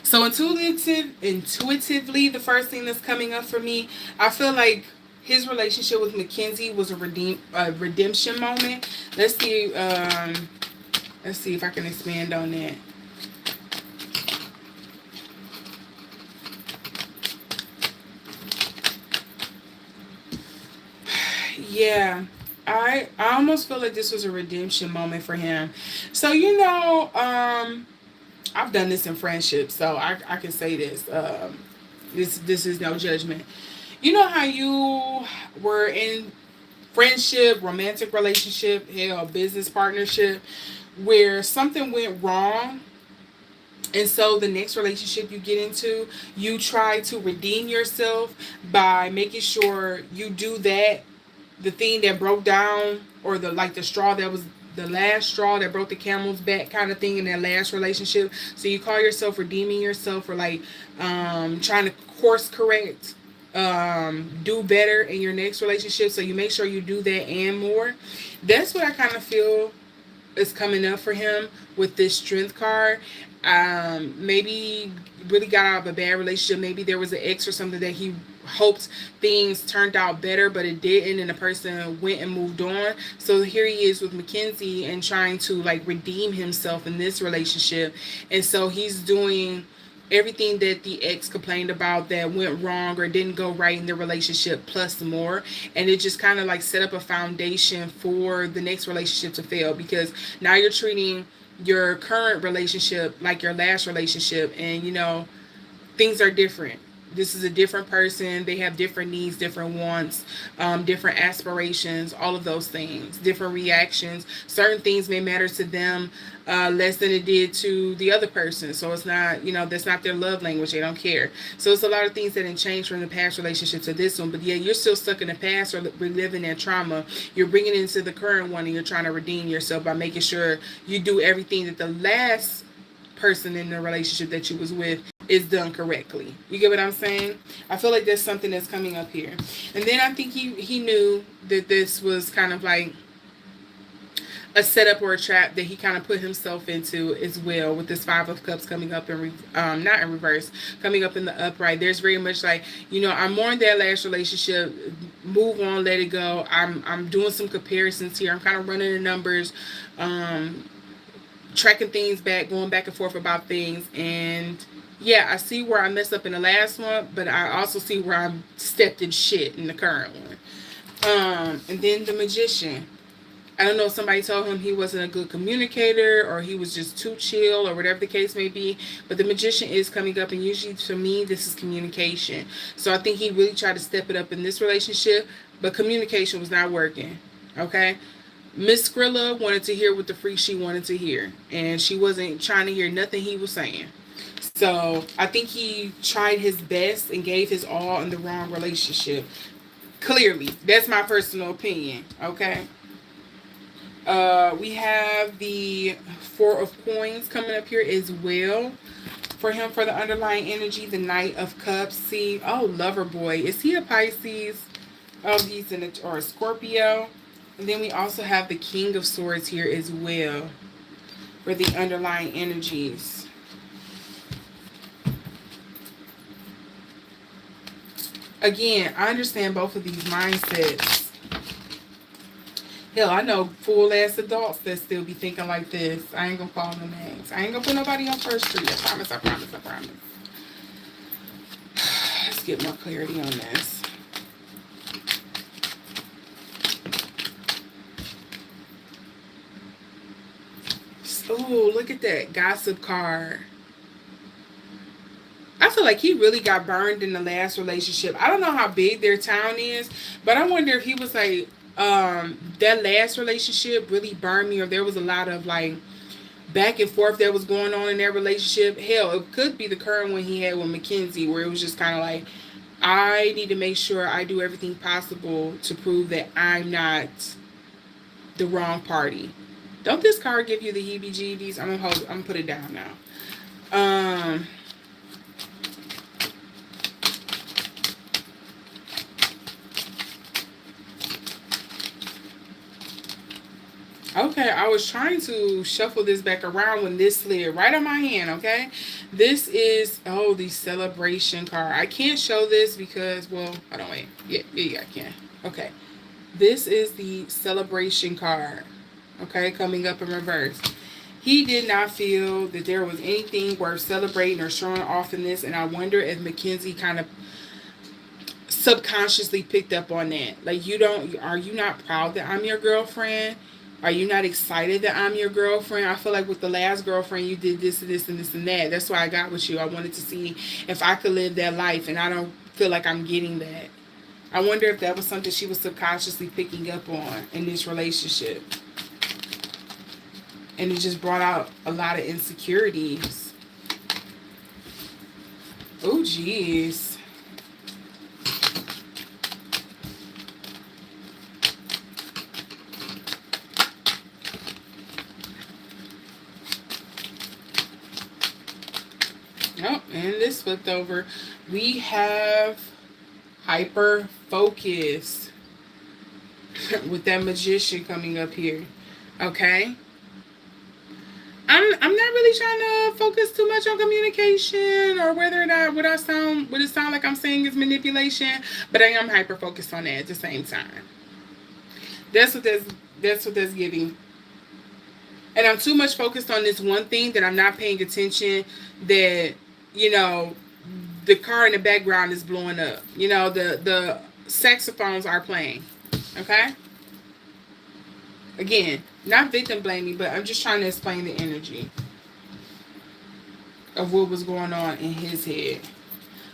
So intuitively, the first thing that's coming up for me, I feel like his relationship with Mackenzie was a redemption moment. Let's see if I can expand on that. Yeah, I almost feel like this was a redemption moment for him. So, I've done this in friendship, so I can say this. This is no judgment. You know how you were in friendship, romantic relationship, hell, business partnership, where something went wrong, and so the next relationship you get into, you try to redeem yourself by making sure you do the thing that broke down, or the straw that was the last straw that broke the camel's back kind of thing in that last relationship. So you call yourself redeeming yourself, or trying to course correct, do better in your next relationship. So you make sure you do that and more. That's what I kind of feel is coming up for him with this strength card. Maybe really got out of a bad relationship. Maybe there was an ex or something that he hoped things turned out better, but it didn't, and the person went and moved on. So here he is with Mackenzie and trying to like redeem himself in this relationship. And so he's doing everything that the ex complained about that went wrong or didn't go right in the relationship plus more, and it just kind of like set up a foundation for the next relationship to fail, because now you're treating your current relationship like your last relationship, and things are different. This is a different person. They have different needs, different wants, different aspirations, all of those things, different reactions. Certain things may matter to them less than it did to the other person. So it's not, that's not their love language. They don't care. So it's a lot of things that didn't change from the past relationship to this one. But yeah, you're still stuck in the past or reliving that trauma. You're bringing it into the current one, and you're trying to redeem yourself by making sure you do everything that the last person in the relationship that you was with is done correctly. You get what I'm saying? I feel like there's something that's coming up here. And then I think he knew that this was kind of like a setup or a trap that he kind of put himself into as well, with this Five of Cups coming up in not in reverse, coming up in the upright. There's very much like, I'm more in that last relationship, move on, let it go. I'm doing some comparisons here. I'm kind of running the numbers, tracking things back, going back and forth about things. And yeah, I see where I messed up in the last one, but I also see where I stepped in shit in the current one. And then the Magician. I don't know if somebody told him he wasn't a good communicator, or he was just too chill, or whatever the case may be. But the Magician is coming up, and usually to me, this is communication. So I think he really tried to step it up in this relationship, but communication was not working. Okay? Miss Skrilla wanted to hear what the freak she wanted to hear, and she wasn't trying to hear nothing he was saying. So I think he tried his best and gave his all in the wrong relationship. Clearly, that's my personal opinion. Okay. We have the Four of Coins coming up here as well for him, for the underlying energy. The Knight of Cups. See, oh, lover boy. Is he a Pisces? Oh, he's or a Scorpio. And then we also have the King of Swords here as well for the underlying energies. Again, I understand both of these mindsets. Hell, I know full-ass adults that still be thinking like this. I ain't gonna call no names. I ain't gonna put nobody on First Street. I promise, I promise, I promise. Let's get more clarity on this. Oh, look at that gossip card. I feel like he really got burned in the last relationship. I don't know how big their town is, but I wonder if he was like, that last relationship really burned me, or there was a lot of like back and forth that was going on in their relationship. Hell, it could be the current one he had with Mackenzie, where it was just kind of like, I need to make sure I do everything possible to prove that I'm not the wrong party. Don't this card give you the heebie-jeebies? I'm gonna put it down now. Okay, I was trying to shuffle this back around when this slid right on my hand, okay? This is, oh, the celebration card. I can't show this because, well, hold on, wait. Yeah, I can. Okay. This is the celebration card, okay, coming up in reverse. He did not feel that there was anything worth celebrating or showing off in this, and I wonder if Mackenzie kind of subconsciously picked up on that. Like, are you not proud that I'm your girlfriend? Are you not excited that I'm your girlfriend? I feel like with the last girlfriend, you did this and this and this and that. That's why I got with you. I wanted to see if I could live that life, and I don't feel like I'm getting that. I wonder if that was something she was subconsciously picking up on in this relationship. And it just brought out a lot of insecurities. Oh, jeez. Oh, and this flipped over. We have hyper focus with that Magician coming up here. Okay. I'm not really trying to focus too much on communication or whether or not what it sound like I'm saying is manipulation, but I am hyper focused on that at the same time. That's what that's giving. And I'm too much focused on this one thing that I'm not paying attention that, you know, the car in the background is blowing up. You know, the saxophones are playing. Okay? Again, not victim blaming, but I'm just trying to explain the energy of what was going on in his head.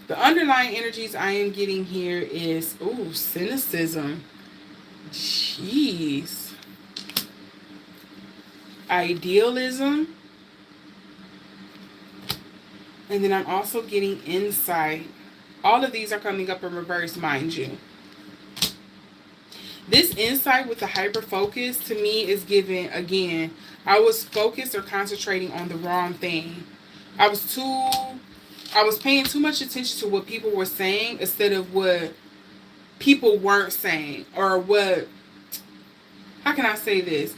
The underlying energies I am getting here is, ooh, cynicism. Jeez. Idealism. And then I'm also getting insight. All of these are coming up in reverse, mind you. This insight with the hyper focus to me is giving, again, I was focused or concentrating on the wrong thing. I was paying too much attention to what people were saying instead of what people weren't saying, or what, how can I say this?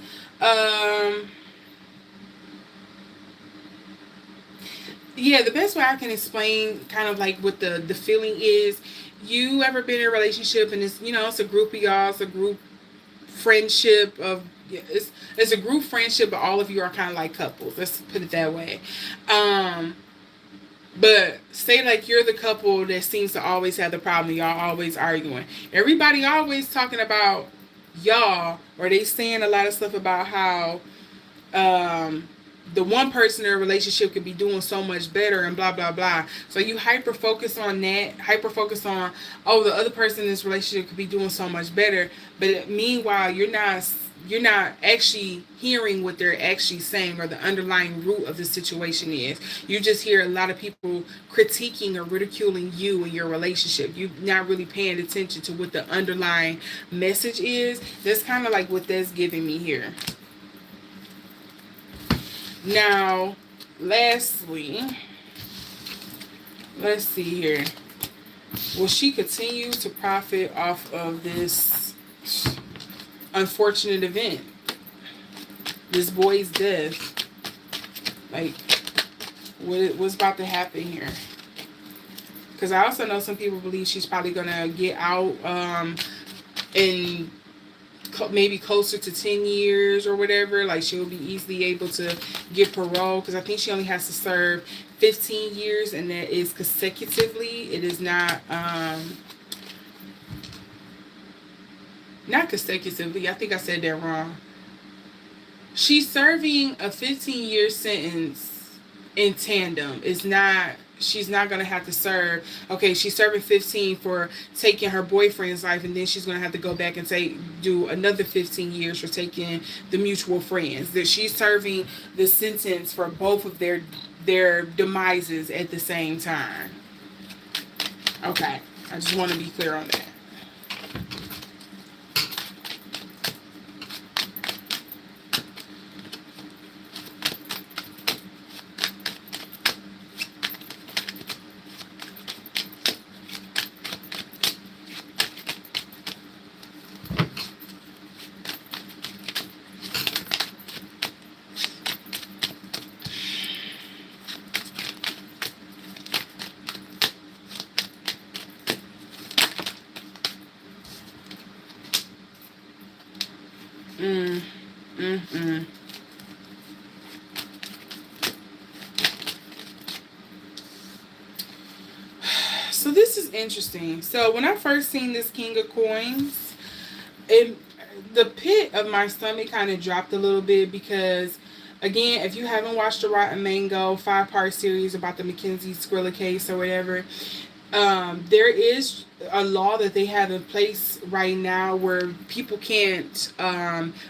Yeah, the best way I can explain kind of like what the feeling is, you ever been in a relationship and it's, you know, it's a group of y'all, it's a group friendship of, yeah, it's a group friendship, but all of you are kind of like couples, let's put it that way. um but say like you're the couple that seems to always have the problem, y'all always arguing, everybody always talking about y'all, or they saying a lot of stuff about how um the one person in a relationship could be doing so much better and blah blah blah. So you hyper focus on that, hyper focus on, oh, the other person in this relationship could be doing so much better, but meanwhile you're not actually hearing what they're actually saying, or the underlying root of the situation is. You just hear a lot of people critiquing or ridiculing you and your relationship. You're not really paying attention to what the underlying message is. That's kind of like what that's giving me here. Now, lastly, let's see here. Will she continue to profit off of this unfortunate event? This boy's death. Like, what's about to happen here? Because I also know some people believe she's probably going to get out in maybe closer to 10 years or whatever. Like, she'll be easily able to get parole, because I think she only has to serve 15 years, and that is consecutively. It is not consecutively. I think I said that wrong. She's serving a 15-year sentence in tandem. It's not, she's not going to have to serve, okay, she's serving 15 for taking her boyfriend's life, and then she's going to have to go back and do another 15 years for taking the mutual friends. That she's serving the sentence for both of their demises at the same time. Okay, I just want to be clear on that. Mm, mm, mm. So this is interesting. So when I first seen this King of Coins, it the pit of my stomach kind of dropped a little bit, because again, if you haven't watched the Rotten Mango 5-part series about the Mackenzie Skrilla case or whatever, there is a law that they have in place right now where people can't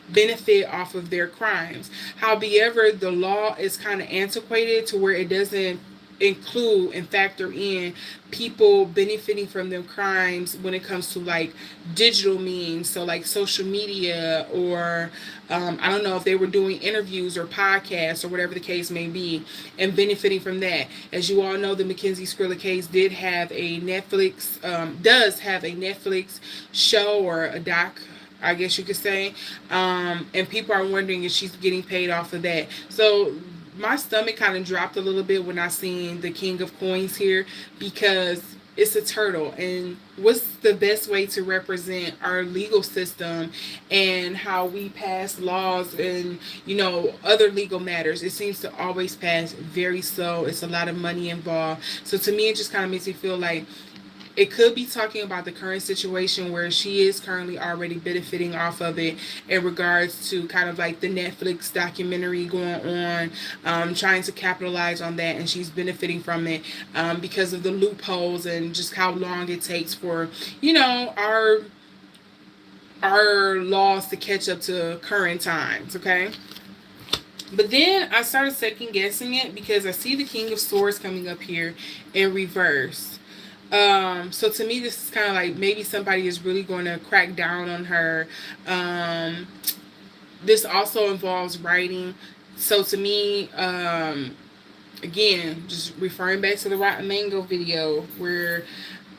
benefit off of their crimes. However, the law is kind of antiquated to where it doesn't include and factor in people benefiting from their crimes when it comes to like digital means, so like social media, or I don't know if they were doing interviews or podcasts or whatever the case may be, and benefiting from that. As you all know, the Mackenzie Skrilla case did have a Netflix, does have a Netflix show, or a doc, I guess you could say, and people are wondering if she's getting paid off of that. So my stomach kind of dropped a little bit when I seen the King of Coins here, because it's a turtle, and what's the best way to represent our legal system and how we pass laws and, you know, other legal matters? It seems to always pass very slow. It's a lot of money involved. So to me, it just kind of makes me feel like it could be talking about the current situation where she is currently already benefiting off of it, in regards to kind of like the Netflix documentary going on, trying to capitalize on that, and she's benefiting from it, because of the loopholes and just how long it takes for, you know, our laws to catch up to current times. Okay. But then I started second guessing it, because I see the King of Swords coming up here in reverse. So to me, this is kind of like maybe somebody is really going to crack down on her. This also involves writing. So to me, again, just referring back to the Rotten Mango video, where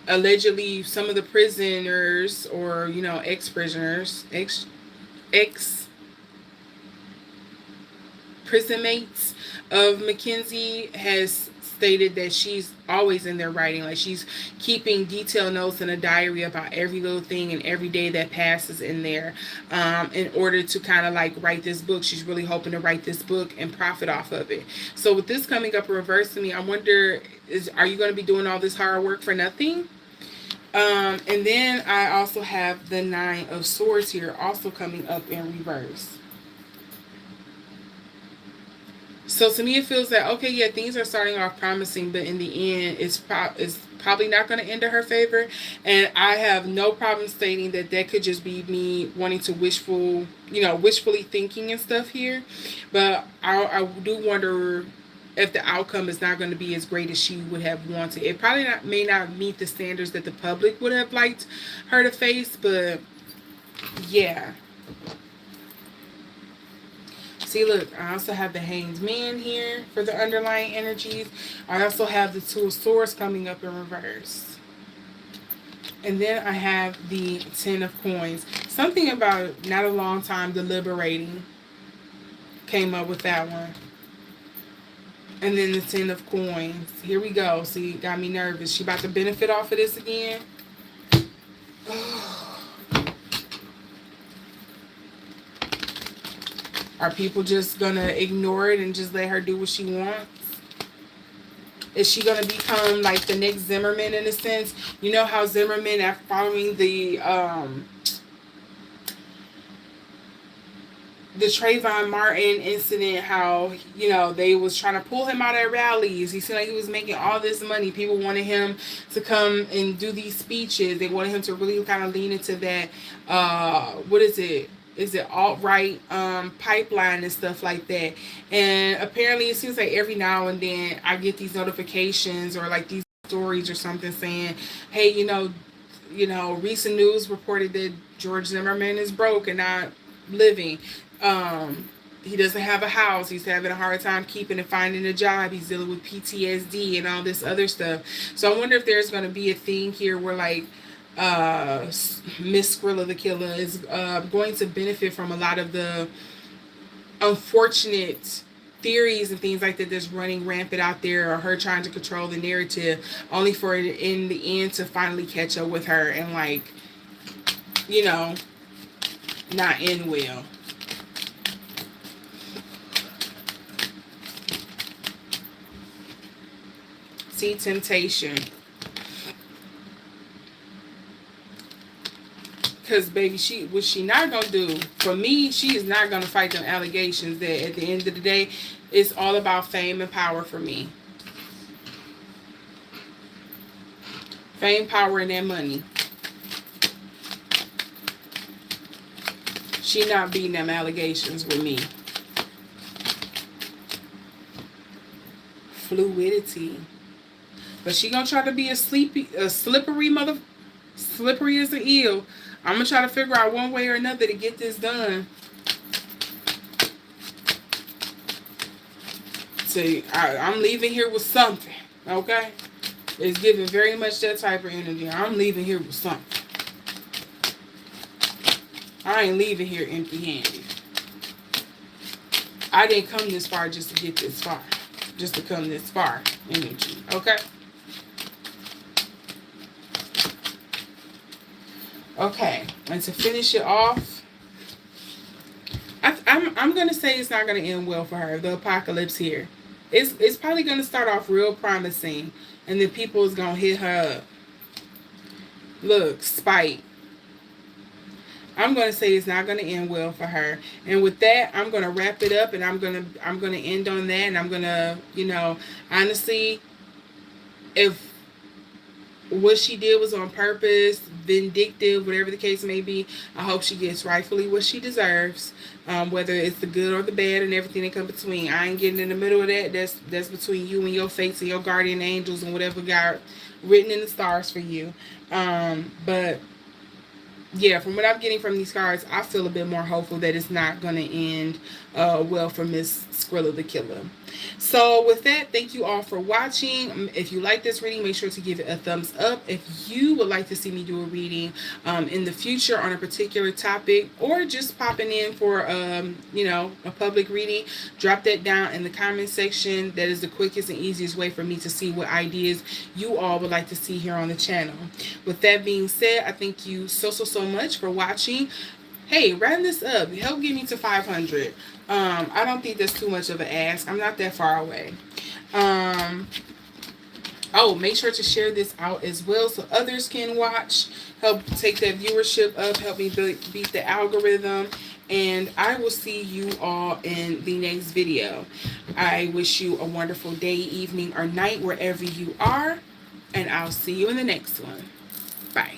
allegedly some of the prisoners, or, you know, ex-prisoners, ex-prison mates of Mackenzie, has stated that she's always in there writing. Like, she's keeping detailed notes in a diary about every little thing and every day that passes in there, in order to kind of like write this book. She's really hoping to write this book and profit off of it. So with this coming up in reverse to me, I wonder, are you going to be doing all this hard work for nothing? And then I also have the Nine of Swords here also coming up in reverse. So to me, it feels that, okay, yeah, things are starting off promising, but in the end, it's probably not going to end in her favor. And I have no problem stating that that could just be me wanting to wishfully thinking and stuff here. But I do wonder if the outcome is not going to be as great as she would have wanted. It probably may not meet the standards that the public would have liked her to face, but yeah. See, look, I also have the Hanged Man here for the underlying energies. I also have the Two of Swords coming up in reverse. And then I have the Ten of Coins. Something about not a long time deliberating came up with that one. And then the Ten of Coins. Here we go. See, it got me nervous. She about to benefit off of this again. Are people just going to ignore it and just let her do what she wants? Is she going to become like the next Zimmerman in a sense? You know how Zimmerman, after following the Trayvon Martin incident, how, you know, they was trying to pull him out at rallies. He seemed like he was making all this money. People wanted him to come and do these speeches. They wanted him to really kind of lean into that, what is it? Is it alt-right pipeline and stuff like that. And apparently it seems like every now and then I get these notifications or like these stories or something saying, hey, you know, recent news reported that George Zimmerman is broke and not living. He doesn't have a house. He's having a hard time keeping and finding a job. He's dealing with PTSD and all this other stuff. So I wonder if there's going to be a thing here where like Miss Skrilla the Killer is going to benefit from a lot of the unfortunate theories and things like that that's running rampant out there, or her trying to control the narrative, only for it in the end to finally catch up with her and, like, you know, not end well. See, temptation. Because, baby, what she not going to do, for me, she is not going to fight them allegations that at the end of the day, it's all about fame and power for me. Fame, power, and that money. She not beating them allegations with me. Fluidity. But she going to try to be a slippery as an eel. I'm going to try to figure out one way or another to get this done. See, I'm leaving here with something, okay? It's giving very much that type of energy. I'm leaving here with something. I ain't leaving here empty-handed. I didn't come this far just to get this far. Just to come this far. Energy. Okay? Okay. And to finish it off, I'm going to say it's not going to end well for her. The apocalypse here. It's probably going to start off real promising. And then people is going to hit her up. Look, spite. I'm going to say it's not going to end well for her. And with that, I'm going to wrap it up, and I'm going to end on that, and I'm going to, you know, honestly, if what she did was on purpose, vindictive, whatever the case may be, I hope she gets rightfully what she deserves, whether it's the good or the bad and everything that comes between. I ain't getting in the middle of that. That's between you and your fates and your guardian angels and whatever God written in the stars for you. But yeah, from what I'm getting from these cards, I feel a bit more hopeful that it's not going to end well for Miss Skrilla the Killer. So with that, thank you all for watching. If you like this reading, make sure to give it a thumbs up. If you would like to see me do a reading in the future on a particular topic, or just popping in for you know, a public reading, drop that down in the comment section. That is the quickest and easiest way for me to see what ideas you all would like to see here on the channel. With that being said, I thank you so much for watching. Hey, round this up. Help get me to 500. I don't think that's too much of an ask. I'm not that far away. Oh, make sure to share this out as well so others can watch. Help take that viewership up. Help me beat the algorithm. And I will see you all in the next video. I wish you a wonderful day, evening, or night, wherever you are. And I'll see you in the next one. Bye.